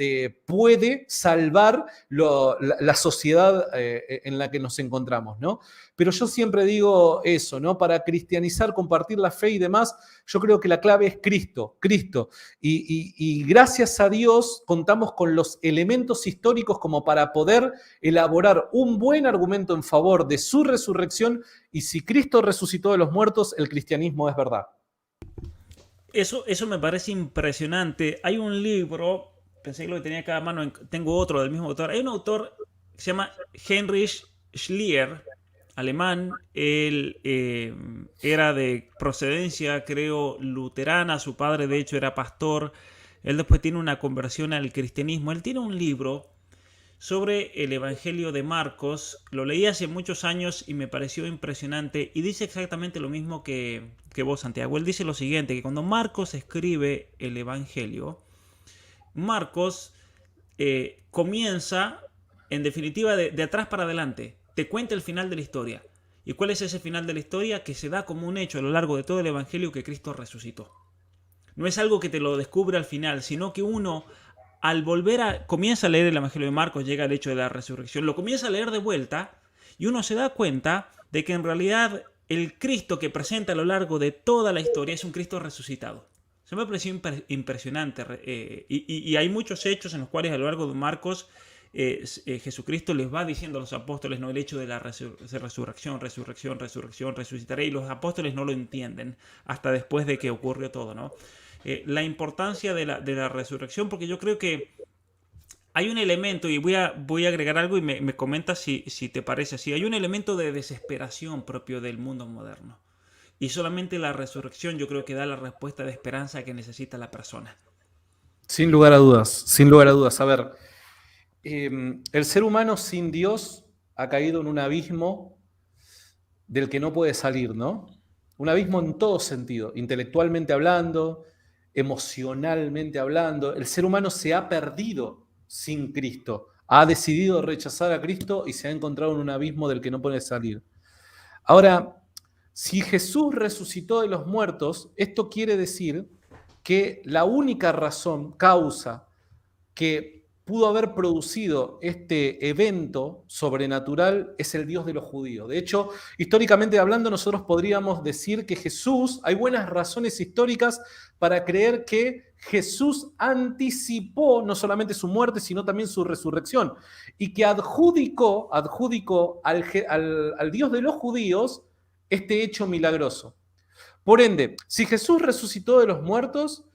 puede salvar la sociedad en la que nos encontramos, ¿no? Pero yo siempre digo eso, ¿no? Para cristianizar, compartir la fe y demás, yo creo que la clave es Cristo, Cristo. Y gracias a Dios contamos con los elementos históricos como para poder elaborar un buen argumento en favor de su resurrección, y si Cristo resucitó de los muertos, el cristianismo es verdad. Eso me parece impresionante. Hay un libro pensé que lo que tenía acá a mano, tengo otro del mismo autor. Hay un autor que se llama Heinrich Schlier, alemán. Él era de procedencia, creo, luterana. Su padre, de hecho, era pastor. Él después tiene una conversión al cristianismo. Él tiene un libro sobre el Evangelio de Marcos. Lo leí hace muchos años y me pareció impresionante. Y dice exactamente lo mismo que vos, Santiago. Él dice lo siguiente, que cuando Marcos escribe el Evangelio, Marcos comienza, en definitiva, de atrás para adelante. Te cuenta el final de la historia. ¿Y cuál es ese final de la historia? Que se da como un hecho a lo largo de todo el Evangelio que Cristo resucitó. No es algo que te lo descubre al final, sino que uno, al volver comienza a leer el Evangelio de Marcos, llega al hecho de la resurrección, lo comienza a leer de vuelta y uno se da cuenta de que en realidad el Cristo que presenta a lo largo de toda la historia es un Cristo resucitado. Se me pareció impresionante. Y hay muchos hechos en los cuales a lo largo de Marcos Jesucristo les va diciendo a los apóstoles, no, el hecho de la resurrección, resucitaré, y los apóstoles no lo entienden hasta después de que ocurrió todo, ¿no? La importancia de la resurrección, porque yo creo que hay un elemento, y voy a agregar algo y me comentas si te parece así, hay un elemento de desesperación propio del mundo moderno. Y solamente la resurrección yo creo que da la respuesta de esperanza que necesita la persona. Sin lugar a dudas, sin lugar a dudas. A ver, el ser humano sin Dios ha caído en un abismo del que no puede salir, ¿no? Un abismo en todo sentido, intelectualmente hablando, emocionalmente hablando. El ser humano se ha perdido sin Cristo, ha decidido rechazar a Cristo y se ha encontrado en un abismo del que no puede salir. Ahora, si Jesús resucitó de los muertos, esto quiere decir que la única razón, causa, que pudo haber producido este evento sobrenatural es el Dios de los judíos. De hecho, históricamente hablando, nosotros podríamos decir que Jesús, hay buenas razones históricas para creer que Jesús anticipó no solamente su muerte, sino también su resurrección, y que adjudicó al Dios de los judíos este hecho milagroso. Por ende, si Jesús resucitó de los muertos,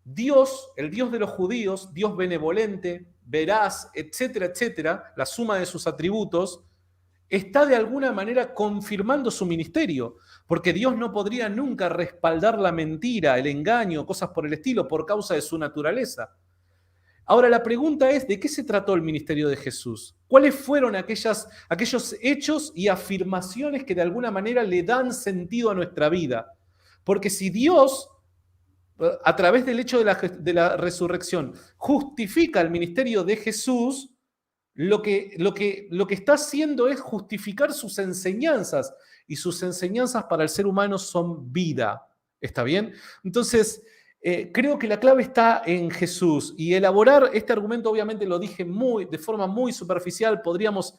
Dios, el Dios de los judíos, Dios benevolente, veraz, etcétera, etcétera, la suma de sus atributos, está de alguna manera confirmando su ministerio, porque Dios no podría nunca respaldar la mentira, el engaño, cosas por el estilo, por causa de su naturaleza. Ahora la pregunta es, ¿de qué se trató el ministerio de Jesús? ¿Cuáles fueron aquellos hechos y afirmaciones que de alguna manera le dan sentido a nuestra vida? Porque si Dios, a través del hecho de la resurrección, justifica el ministerio de Jesús, lo que está haciendo es justificar sus enseñanzas, y sus enseñanzas para el ser humano son vida. ¿Está bien? Entonces, creo que la clave está en Jesús, y elaborar este argumento, obviamente lo dije de forma muy superficial, podríamos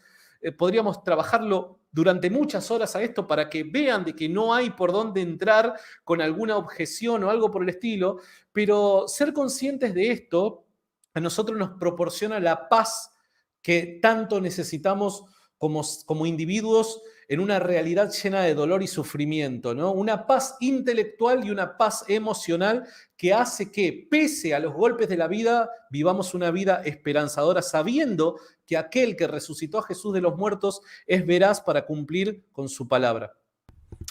trabajarlo durante muchas horas a esto para que vean de que no hay por dónde entrar con alguna objeción o algo por el estilo, pero ser conscientes de esto a nosotros nos proporciona la paz que tanto necesitamos como individuos en una realidad llena de dolor y sufrimiento, ¿no? Una paz intelectual y una paz emocional que hace que, pese a los golpes de la vida, vivamos una vida esperanzadora, sabiendo que aquel que resucitó a Jesús de los muertos es veraz para cumplir con su palabra.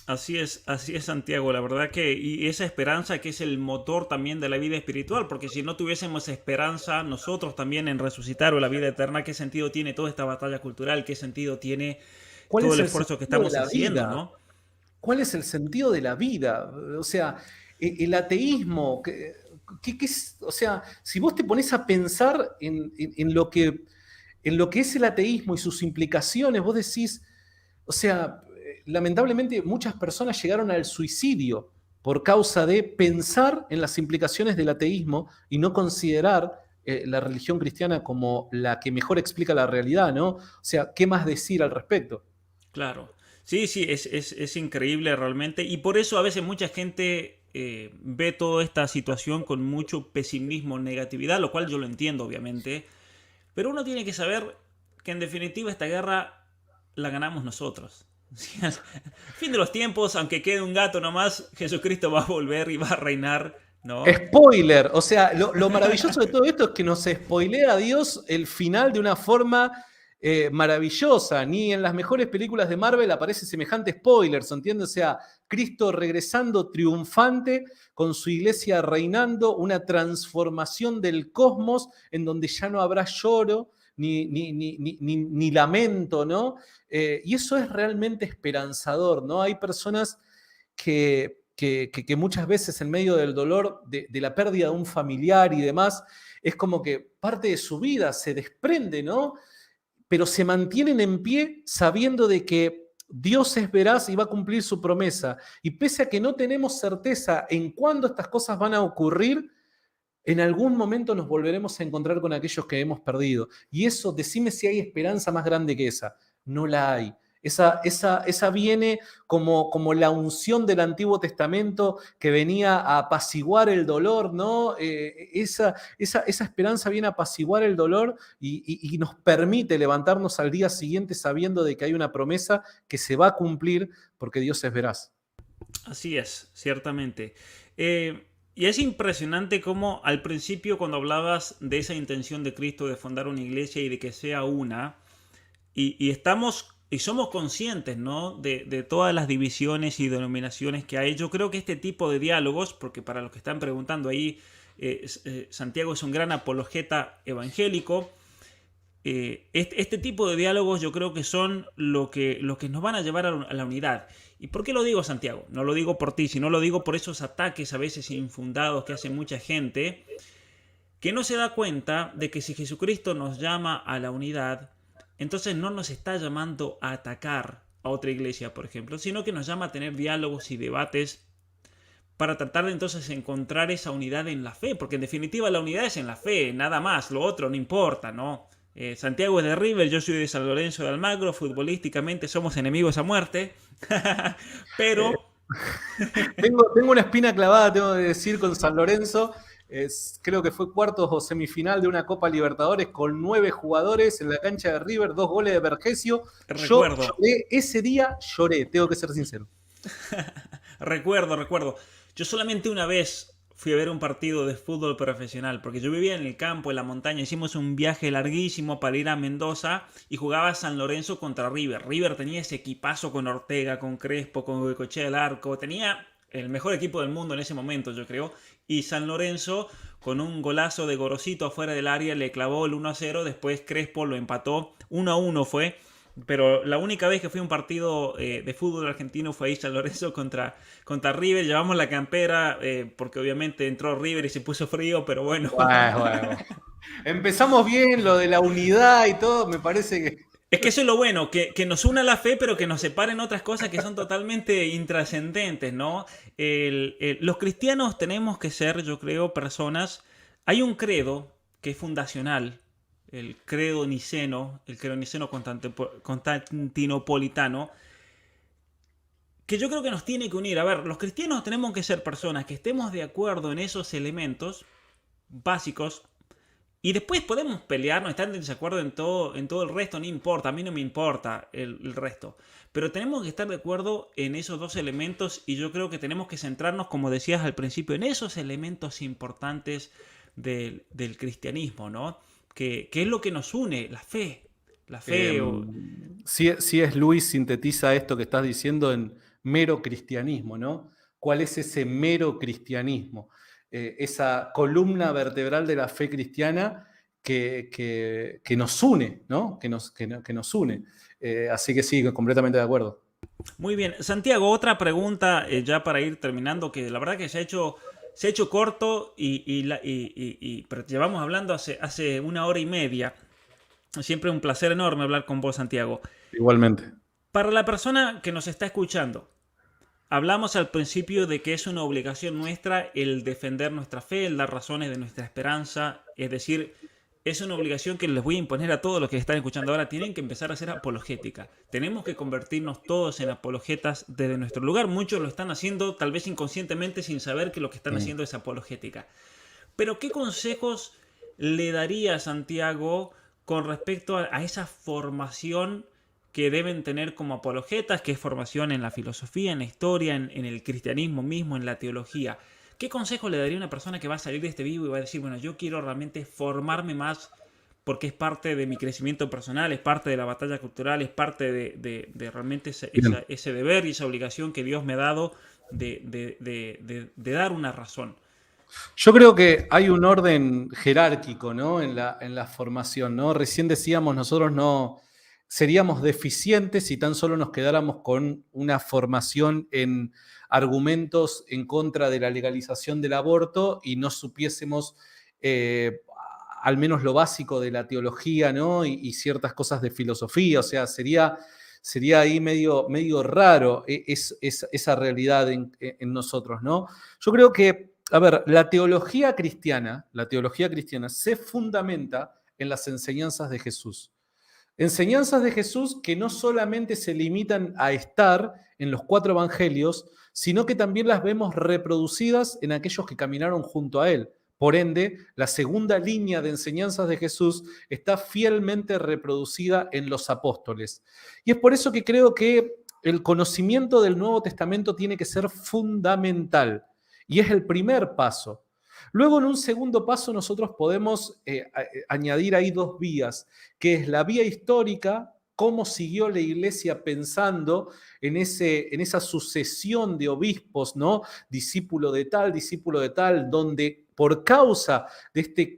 Así es, Santiago. La verdad que, y esa esperanza que es el motor también de la vida espiritual, porque si no tuviésemos esperanza nosotros también en resucitar o la vida eterna, ¿qué sentido tiene toda esta batalla cultural? ¿Qué sentido tiene todo el esfuerzo que estamos haciendo, ¿no? ¿Cuál es el sentido de la vida? O sea, el ateísmo, o sea, si vos te pones a pensar en lo que es el ateísmo y sus implicaciones, vos decís, o sea, lamentablemente muchas personas llegaron al suicidio por causa de pensar en las implicaciones del ateísmo y no considerar la religión cristiana como la que mejor explica la realidad, ¿no? O sea, ¿qué más decir al respecto? Claro. Sí, sí, es increíble realmente. Y por eso a veces mucha gente ve toda esta situación con mucho pesimismo, negatividad, lo cual yo lo entiendo, obviamente. Pero uno tiene que saber que en definitiva esta guerra la ganamos nosotros. Sí, al fin de los tiempos, aunque quede un gato nomás, Jesucristo va a volver y va a reinar ¿no? Spoiler, o sea, lo maravilloso de todo esto es que nos spoilea a Dios el final de una forma maravillosa. Ni en las mejores películas de Marvel aparece semejante spoiler, ¿se entiende? O sea, Cristo regresando triunfante con su iglesia reinando, una transformación del cosmos en donde ya no habrá lloro ni lamento, ¿no? Y eso es realmente esperanzador, ¿no? Hay personas que muchas veces en medio del dolor, de la pérdida de un familiar y demás, es como que parte de su vida se desprende, ¿no? Pero se mantienen en pie sabiendo de que Dios es veraz y va a cumplir su promesa. Y pese a que no tenemos certeza en cuándo estas cosas van a ocurrir, en algún momento nos volveremos a encontrar con aquellos que hemos perdido. Y eso, decime si hay esperanza más grande que esa. No la hay. Esa viene como la unción del Antiguo Testamento que venía a apaciguar el dolor, ¿no? Esa esperanza viene a apaciguar el dolor y nos permite levantarnos al día siguiente sabiendo de que hay una promesa que se va a cumplir porque Dios es veraz. Así es, ciertamente. Y es impresionante cómo al principio cuando hablabas de esa intención de Cristo de fundar una iglesia y de que sea una, y estamos y somos conscientes, ¿no? De todas las divisiones y denominaciones que hay. Yo creo que este tipo de diálogos, porque para los que están preguntando ahí, Santiago es un gran apologeta evangélico. Este tipo de diálogos yo creo que son lo que nos van a llevar a la unidad. ¿Y por qué lo digo, Santiago? No lo digo por ti, sino lo digo por esos ataques a veces infundados que hace mucha gente que no se da cuenta de que si Jesucristo nos llama a la unidad, entonces no nos está llamando a atacar a otra iglesia, por ejemplo, sino que nos llama a tener diálogos y debates para tratar de entonces encontrar esa unidad en la fe, porque en definitiva la unidad es en la fe, nada más, lo otro no importa, ¿no? Santiago es de River, yo soy de San Lorenzo de Almagro, futbolísticamente somos enemigos a muerte, Eh, pero tengo una espina clavada, tengo que decir, con San Lorenzo. Creo que fue cuartos o semifinal de una Copa Libertadores con 9 jugadores en la cancha de River, 2 goles de Vergesio. Yo recuerdo, lloré, ese día lloré, tengo que ser sincero. recuerdo. Yo solamente una vez fui a ver un partido de fútbol profesional, porque yo vivía en el campo, en la montaña, hicimos un viaje larguísimo para ir a Mendoza y jugaba San Lorenzo contra River. River tenía ese equipazo con Ortega, con Crespo, con Goicoechea del Arco, tenía el mejor equipo del mundo en ese momento, yo creo. Y San Lorenzo, con un golazo de Gorosito afuera del área, le clavó el 1-0. Después Crespo lo empató. 1-1 fue. Pero la única vez que fui a un partido de fútbol argentino fue ahí San Lorenzo contra River. Llevamos la campera porque obviamente entró River y se puso frío, pero bueno. Bueno. Empezamos bien, lo de la unidad y todo, me parece que... Es que eso es lo bueno, que nos una la fe, pero que nos separen otras cosas que son totalmente intrascendentes, ¿no? Los cristianos tenemos que ser, yo creo, personas. Hay un credo que es fundacional, el credo niceno constantinopolitano, que yo creo que nos tiene que unir. A ver, los cristianos tenemos que ser personas que estemos de acuerdo en esos elementos básicos y después podemos pelearnos, estar en desacuerdo en todo el resto, no importa, a mí no me importa el resto. Pero tenemos que estar de acuerdo en esos dos elementos y yo creo que tenemos que centrarnos, como decías al principio, en esos elementos importantes del cristianismo, ¿no? Que es lo que nos une, la fe. La fe o... Sí es Luis sintetiza esto que estás diciendo en mero cristianismo, ¿no? ¿Cuál es ese mero cristianismo? Esa columna vertebral de la fe cristiana que nos une, ¿no? Que nos une. Así que sí, completamente de acuerdo. Muy bien. Santiago, otra pregunta ya para ir terminando, que la verdad que se ha hecho corto pero llevamos hablando hace una hora y media. Siempre un placer enorme hablar con vos, Santiago. Igualmente. Para la persona que nos está escuchando, hablamos al principio de que es una obligación nuestra el defender nuestra fe, el dar razones de nuestra esperanza. Es decir, es una obligación que les voy a imponer a todos los que están escuchando ahora. Tienen que empezar a hacer apologética. Tenemos que convertirnos todos en apologetas desde nuestro lugar. Muchos lo están haciendo tal vez inconscientemente sin saber que lo que están haciendo es apologética. Pero ¿qué consejos le daría a Santiago con respecto a esa formación que deben tener como apologetas, que es formación en la filosofía, en la historia, en el cristianismo mismo, en la teología? ¿Qué consejo le daría a una persona que va a salir de este vivo y va a decir, bueno, yo quiero realmente formarme más porque es parte de mi crecimiento personal, es parte de la batalla cultural, es parte de realmente Bien. ese deber y esa obligación que Dios me ha dado de dar una razón? Yo creo que hay un orden jerárquico, ¿no? En la formación, ¿no? Recién decíamos, nosotros no seríamos deficientes si tan solo nos quedáramos con una formación en argumentos en contra de la legalización del aborto y no supiésemos eh, al menos lo básico de la teología, ¿no? Y ciertas cosas de filosofía, o sea, sería ahí medio raro esa realidad en nosotros, ¿no? Yo creo que, a ver, la teología cristiana se fundamenta en las enseñanzas de Jesús. Enseñanzas de Jesús que no solamente se limitan a estar en los 4 evangelios, sino que también las vemos reproducidas en aquellos que caminaron junto a Él. Por ende, la segunda línea de enseñanzas de Jesús está fielmente reproducida en los apóstoles. Y es por eso que creo que el conocimiento del Nuevo Testamento tiene que ser fundamental. Y es el primer paso. Luego, en un segundo paso, nosotros podemos añadir ahí 2 vías, que es la vía histórica, cómo siguió la iglesia pensando en esa sucesión de obispos, ¿no? Discípulo de tal, donde por causa de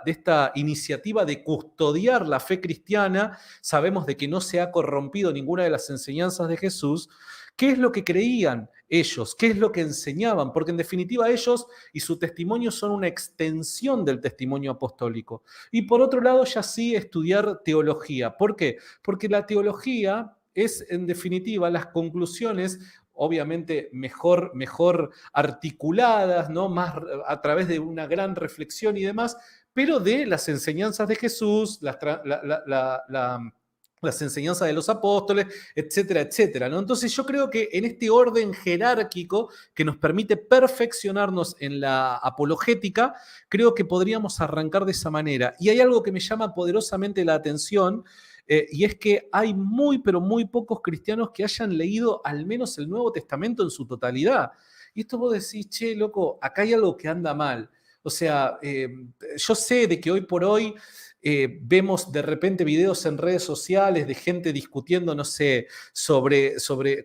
esta iniciativa de custodiar la fe cristiana, sabemos de que no se ha corrompido ninguna de las enseñanzas de Jesús. ¿Qué es lo que creían ellos? ¿Qué es lo que enseñaban? Porque en definitiva ellos y su testimonio son una extensión del testimonio apostólico. Y por otro lado, ya sí estudiar teología. ¿Por qué? Porque la teología es, en definitiva, las conclusiones obviamente mejor articuladas, ¿no? Más a través de una gran reflexión y demás, pero de las enseñanzas de Jesús, las enseñanzas de los apóstoles, etcétera, etcétera, ¿no? Entonces yo creo que en este orden jerárquico que nos permite perfeccionarnos en la apologética, creo que podríamos arrancar de esa manera. Y hay algo que me llama poderosamente la atención, y es que hay muy, pero muy pocos cristianos que hayan leído al menos el Nuevo Testamento en su totalidad. Y esto vos decís, che, loco, acá hay algo que anda mal. O sea, yo sé de que hoy por hoy vemos de repente videos en redes sociales de gente discutiendo, no sé,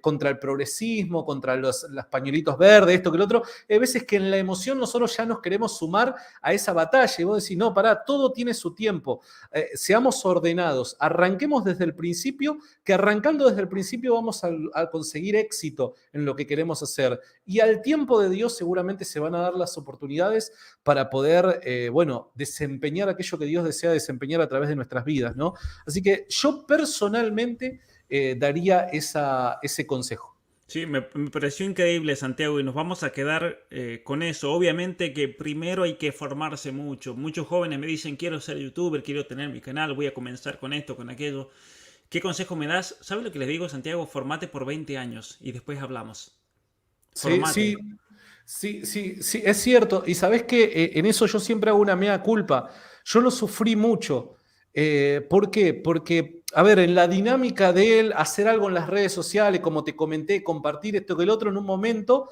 contra el progresismo, contra los pañuelitos verdes, esto que lo otro. Hay veces que en la emoción nosotros ya nos queremos sumar a esa batalla y vos decís, no, pará, todo tiene su tiempo. Seamos ordenados, arranquemos desde el principio, que arrancando desde el principio vamos a conseguir éxito en lo que queremos hacer. Y al tiempo de Dios seguramente se van a dar las oportunidades para poder, bueno, desempeñar aquello que Dios desea desempeñar a través de nuestras vidas, ¿no? Así que yo personalmente daría ese consejo. Sí, me pareció increíble, Santiago, y nos vamos a quedar con eso. Obviamente que primero hay que formarse mucho. Muchos jóvenes me dicen, quiero ser youtuber, quiero tener mi canal, voy a comenzar con esto, con aquello. ¿Qué consejo me das? ¿Sabes lo que les digo, Santiago? Formate por 20 años y después hablamos. Sí, Formate. sí, sí, es cierto. Y sabes que en eso yo siempre hago una mea culpa. Yo lo sufrí mucho. ¿Por qué? Porque, a ver, en la dinámica de él hacer algo en las redes sociales, como te comenté, compartir esto que el otro, en un momento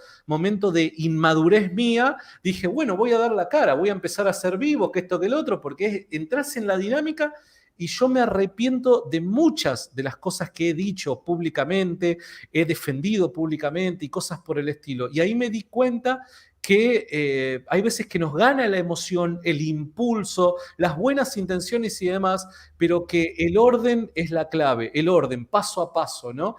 de inmadurez mía, dije, bueno, voy a dar la cara, voy a empezar a ser vivo, que esto que el otro, porque entras en la dinámica y yo me arrepiento de muchas de las cosas que he dicho públicamente, he defendido públicamente y cosas por el estilo. Y ahí me di cuenta que hay veces que nos gana la emoción, el impulso, las buenas intenciones y demás, pero que el orden es la clave, el orden, paso a paso, ¿no?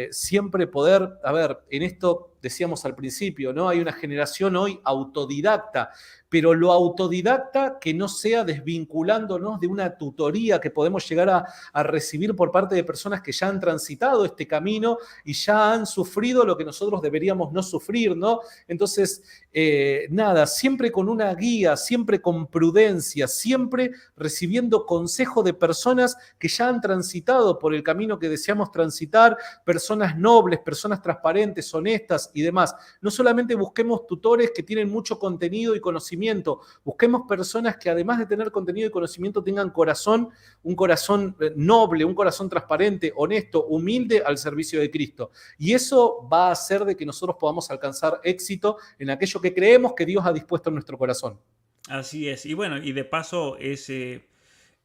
Siempre poder, a ver, en esto decíamos al principio, ¿no? Hay una generación hoy autodidacta, pero lo autodidacta que no sea desvinculándonos de una tutoría que podemos llegar a recibir por parte de personas que ya han transitado este camino y ya han sufrido lo que nosotros deberíamos no sufrir, ¿no? Entonces, nada, siempre con una guía, siempre con prudencia, siempre recibiendo consejo de personas que ya han transitado por el camino que deseamos transitar personas nobles, personas transparentes, honestas y demás. No solamente busquemos tutores que tienen mucho contenido y conocimiento, busquemos personas que además de tener contenido y conocimiento tengan corazón, un corazón noble, un corazón transparente, honesto, humilde al servicio de Cristo. Y eso va a hacer de que nosotros podamos alcanzar éxito en aquello que creemos que Dios ha dispuesto en nuestro corazón. Así es. Y bueno, y de paso,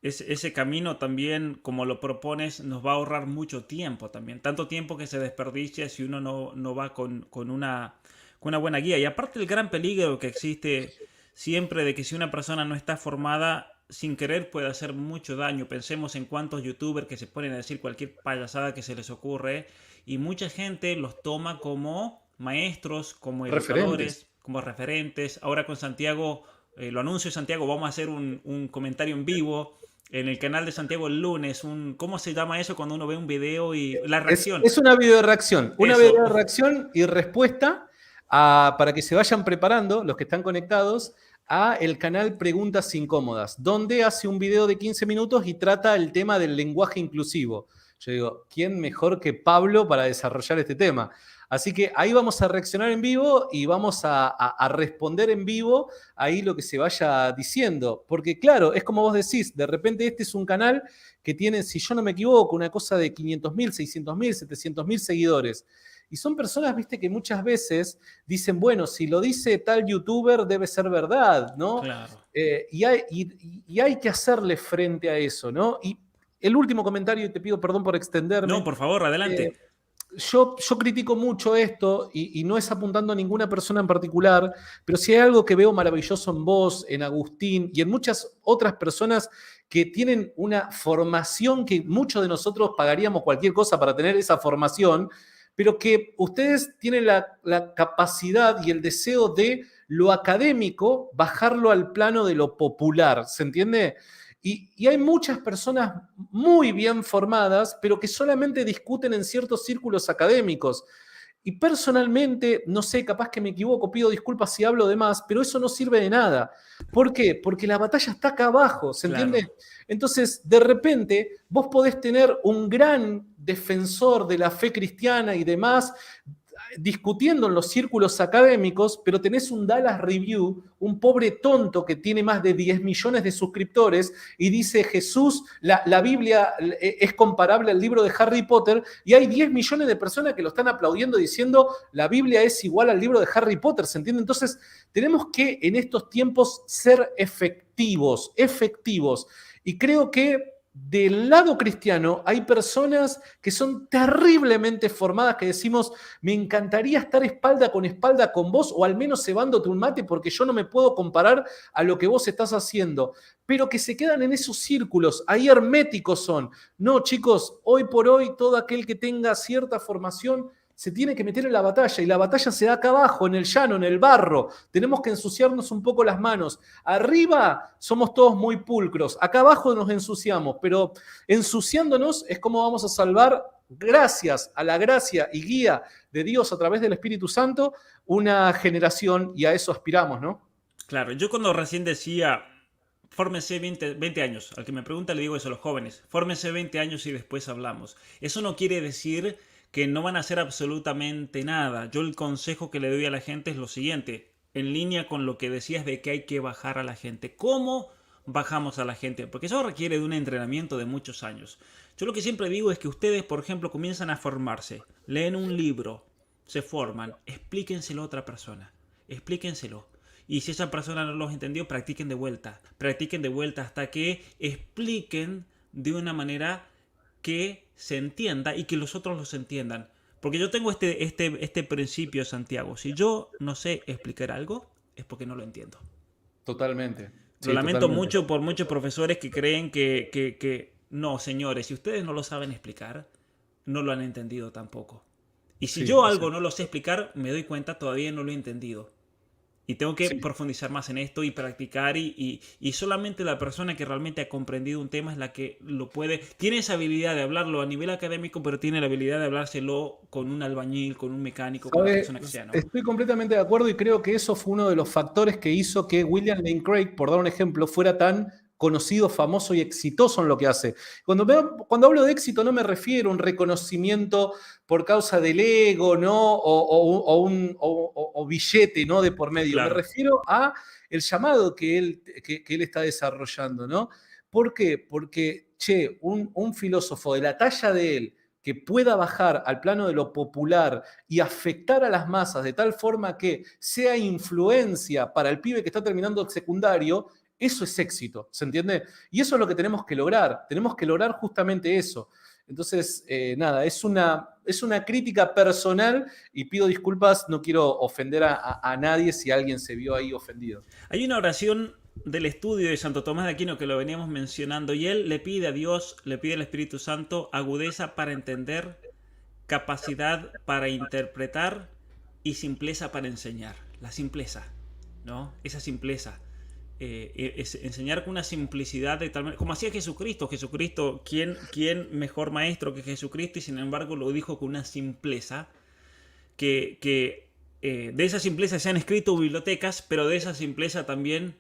ese camino también, como lo propones, nos va a ahorrar mucho tiempo también. Tanto tiempo que se desperdicia si uno no va con una buena guía. Y aparte el gran peligro que existe siempre de que si una persona no está formada, sin querer puede hacer mucho daño. Pensemos en cuántos youtubers que se ponen a decir cualquier payasada que se les ocurre y mucha gente los toma como maestros, como Referentes. educadores, como referentes. Ahora con Santiago, lo anuncio Santiago, vamos a hacer un comentario en vivo en el canal de Santiago el lunes. ¿Cómo se llama eso cuando uno ve un video y la reacción? Es una video reacción, Eso. y respuesta para que se vayan preparando los que están conectados a el canal Preguntas Incómodas, donde hace un video de 15 minutos y trata el tema del lenguaje inclusivo. Yo digo, ¿quién mejor que Pablo para desarrollar este tema? Así que ahí vamos a reaccionar en vivo y vamos a responder en vivo ahí lo que se vaya diciendo. Porque claro, es como vos decís, de repente este es un canal que tiene, si yo no me equivoco, una cosa de 500.000, 600.000, 700.000 seguidores. Y son personas, viste, que muchas veces dicen, bueno, si lo dice tal youtuber debe ser verdad, ¿no? Claro. Y hay que hacerle frente a eso, ¿no? Y el último comentario, y te pido perdón por extenderme, No, por favor, eh, adelante. yo critico mucho esto y no es apuntando a ninguna persona en particular, pero si hay algo que veo maravilloso en vos, en Agustín y en muchas otras personas que tienen una formación que muchos de nosotros pagaríamos cualquier cosa para tener esa formación, pero que ustedes tienen la capacidad y el deseo de lo académico bajarlo al plano de lo popular, ¿se entiende? Y hay muchas personas muy bien formadas, pero que solamente discuten en ciertos círculos académicos. Y personalmente, no sé, capaz que me equivoco, pido disculpas si hablo de más, pero eso no sirve de nada. ¿Por qué? Porque la batalla está acá abajo, ¿se Claro. entiende? Entonces, de repente, vos podés tener un gran defensor de la fe cristiana y demás, discutiendo en los círculos académicos, pero tenés un Dallas Review, un pobre tonto que tiene más de 10 millones de suscriptores y dice Jesús, la Biblia es comparable al libro de Harry Potter y hay 10 millones de personas que lo están aplaudiendo diciendo la Biblia es igual al libro de Harry Potter, ¿se entiende? Entonces tenemos que en estos tiempos ser efectivos. Y creo que del lado cristiano hay personas que son terriblemente formadas que decimos, me encantaría estar espalda con vos o al menos cebándote un mate porque yo no me puedo comparar a lo que vos estás haciendo, pero que se quedan en esos círculos, ahí herméticos son. No, chicos, hoy por hoy todo aquel que tenga cierta formación se tiene que meter en la batalla y la batalla se da acá abajo, en el llano, en el barro. Tenemos que ensuciarnos un poco las manos. Arriba somos todos muy pulcros, acá abajo nos ensuciamos, pero ensuciándonos es como vamos a salvar, gracias a la gracia y guía de Dios a través del Espíritu Santo, una generación y a eso aspiramos, ¿no? Claro, yo cuando recién decía, fórmense 20 años, al que me pregunta le digo eso a los jóvenes, fórmense 20 años y después hablamos. Eso no quiere decir que no van a hacer absolutamente nada. Yo el consejo que le doy a la gente es lo siguiente, en línea con lo que decías de que hay que bajar a la gente. ¿Cómo bajamos a la gente? Porque eso requiere de un entrenamiento de muchos años. Yo lo que siempre digo es que ustedes, por ejemplo, comienzan a formarse, leen un libro, se forman, explíquenselo a otra persona, explíquenselo. Y si esa persona no los entendió, practiquen de vuelta hasta que expliquen de una manera que se entienda y que los otros los entiendan. Porque yo tengo este principio, Santiago. Si yo no sé explicar algo, es porque no lo entiendo. Totalmente. Lo Sí, lamento totalmente. mucho por muchos profesores que creen que no, señores, si ustedes no lo saben explicar, no lo han entendido tampoco. Y si Sí, yo así. algo no lo sé explicar, me doy cuenta todavía no lo he entendido. Y tengo que Sí. profundizar más en esto y practicar y solamente la persona que realmente ha comprendido un tema es la que lo puede, tiene esa habilidad de hablarlo a nivel académico, pero tiene la habilidad de hablárselo con un albañil, con un mecánico, con la ¿Sabe? persona que sea, ¿no? Estoy completamente de acuerdo y creo que eso fue uno de los factores que hizo que William Lane Craig, por dar un ejemplo, fuera tan conocido, famoso y exitoso en lo que hace. Cuando hablo de éxito no me refiero a un reconocimiento por causa del ego, ¿no? O billete, ¿no? De por medio. Claro. Me refiero a el llamado que él está desarrollando, ¿no? ¿Por qué? Porque, un filósofo de la talla de él, que pueda bajar al plano de lo popular y afectar a las masas de tal forma que sea influencia para el pibe que está terminando el secundario, eso es éxito, ¿se entiende? Y eso es lo que tenemos que lograr justamente eso. Entonces, nada, es una crítica personal y pido disculpas, no quiero ofender a nadie si alguien se vio ahí ofendido. Hay una oración del estudio de Santo Tomás de Aquino que lo veníamos mencionando y él le pide a Dios, le pide al Espíritu Santo agudeza para entender, capacidad para interpretar y simpleza para enseñar. La simpleza, ¿no? Esa simpleza. Es enseñar con una simplicidad de tal manera, como hacía Jesucristo. Jesucristo, ¿quién mejor maestro que Jesucristo? Y sin embargo lo dijo con una simpleza que de esa simpleza se han escrito bibliotecas, pero de esa simpleza también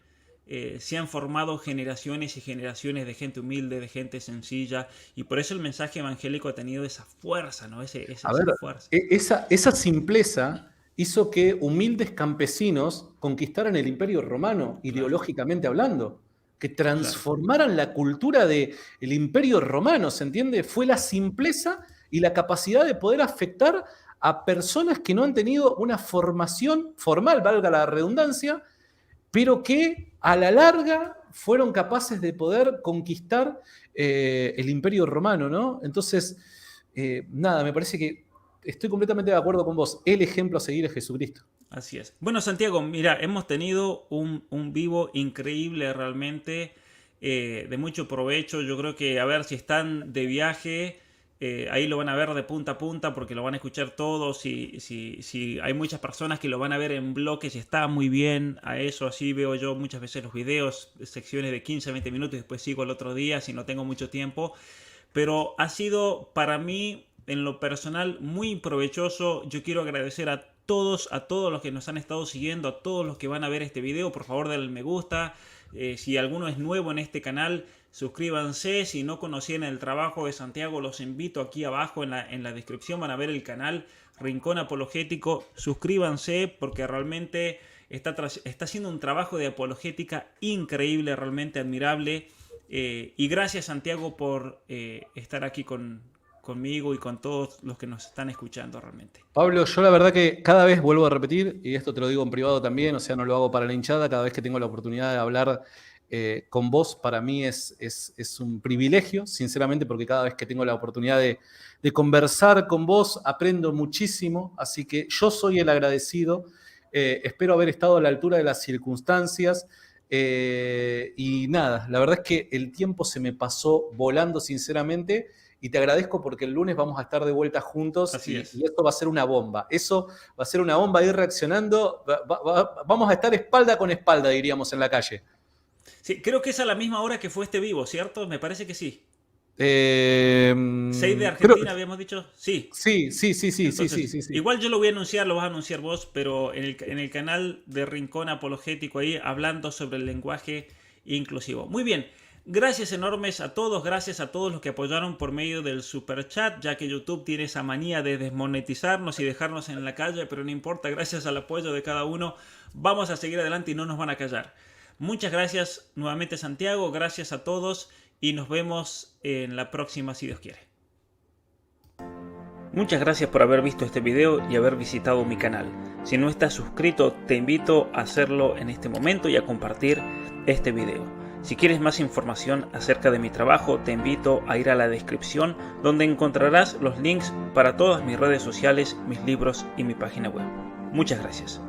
se han formado generaciones y generaciones de gente humilde, de gente sencilla, y por eso el mensaje evangélico ha tenido esa fuerza, ¿no? Esa fuerza. Esa simpleza hizo que humildes campesinos conquistaran el Imperio Romano, ideológicamente hablando, que transformaran la cultura del Imperio Romano, ¿se entiende? Fue la simpleza y la capacidad de poder afectar a personas que no han tenido una formación formal, valga la redundancia, pero que a la larga fueron capaces de poder conquistar el Imperio Romano, ¿no? Entonces, nada, me parece que estoy completamente de acuerdo con vos. El ejemplo a seguir es Jesucristo. Así es. Bueno, Santiago, mira, hemos tenido un vivo increíble realmente, de mucho provecho. Yo creo que, a ver, si están de viaje, ahí lo van a ver de punta a punta porque lo van a escuchar todos. Si hay muchas personas que lo van a ver en bloques y está muy bien a eso. Así veo yo muchas veces los videos, secciones de 15 a 20 minutos y después sigo el otro día si no tengo mucho tiempo. Pero ha sido para mí, en lo personal, muy provechoso. Yo quiero agradecer a todos los que nos han estado siguiendo, a todos los que van a ver este video. Por favor, denle me gusta. Si alguno es nuevo en este canal, suscríbanse. Si no conocían el trabajo de Santiago, los invito aquí abajo en la descripción. Van a ver el canal Rincón Apologético. Suscríbanse porque realmente está haciendo un trabajo de apologética increíble, realmente admirable. Y gracias, Santiago, por estar aquí conmigo y con todos los que nos están escuchando realmente. Pablo, yo la verdad que cada vez vuelvo a repetir, y esto te lo digo en privado también, o sea, no lo hago para la hinchada, cada vez que tengo la oportunidad de hablar con vos, para mí es un privilegio, sinceramente, porque cada vez que tengo la oportunidad de conversar con vos, aprendo muchísimo, así que yo soy el agradecido, espero haber estado a la altura de las circunstancias, y nada, la verdad es que el tiempo se me pasó volando, sinceramente, y te agradezco porque el lunes vamos a estar de vuelta juntos y esto va a ser una bomba. Eso va a ser una bomba, ir reaccionando. Vamos a estar espalda con espalda, diríamos, en la calle. Sí, creo que es a la misma hora que fue este vivo, ¿cierto? Me parece que sí. 6 de Argentina, habíamos dicho. Sí. Sí. Entonces, igual yo lo voy a anunciar, lo vas a anunciar vos, pero en el canal de Rincón Apologético ahí, hablando sobre el lenguaje inclusivo. Muy bien. Gracias enormes a todos, gracias a todos los que apoyaron por medio del super chat, ya que YouTube tiene esa manía de desmonetizarnos y dejarnos en la calle, pero no importa, gracias al apoyo de cada uno vamos a seguir adelante y no nos van a callar. Muchas gracias nuevamente, Santiago, gracias a todos y nos vemos en la próxima si Dios quiere. Muchas gracias por haber visto este video y haber visitado mi canal. Si no estás suscrito, te invito a hacerlo en este momento y a compartir este video. Si quieres más información acerca de mi trabajo, te invito a ir a la descripción donde encontrarás los links para todas mis redes sociales, mis libros y mi página web. Muchas gracias.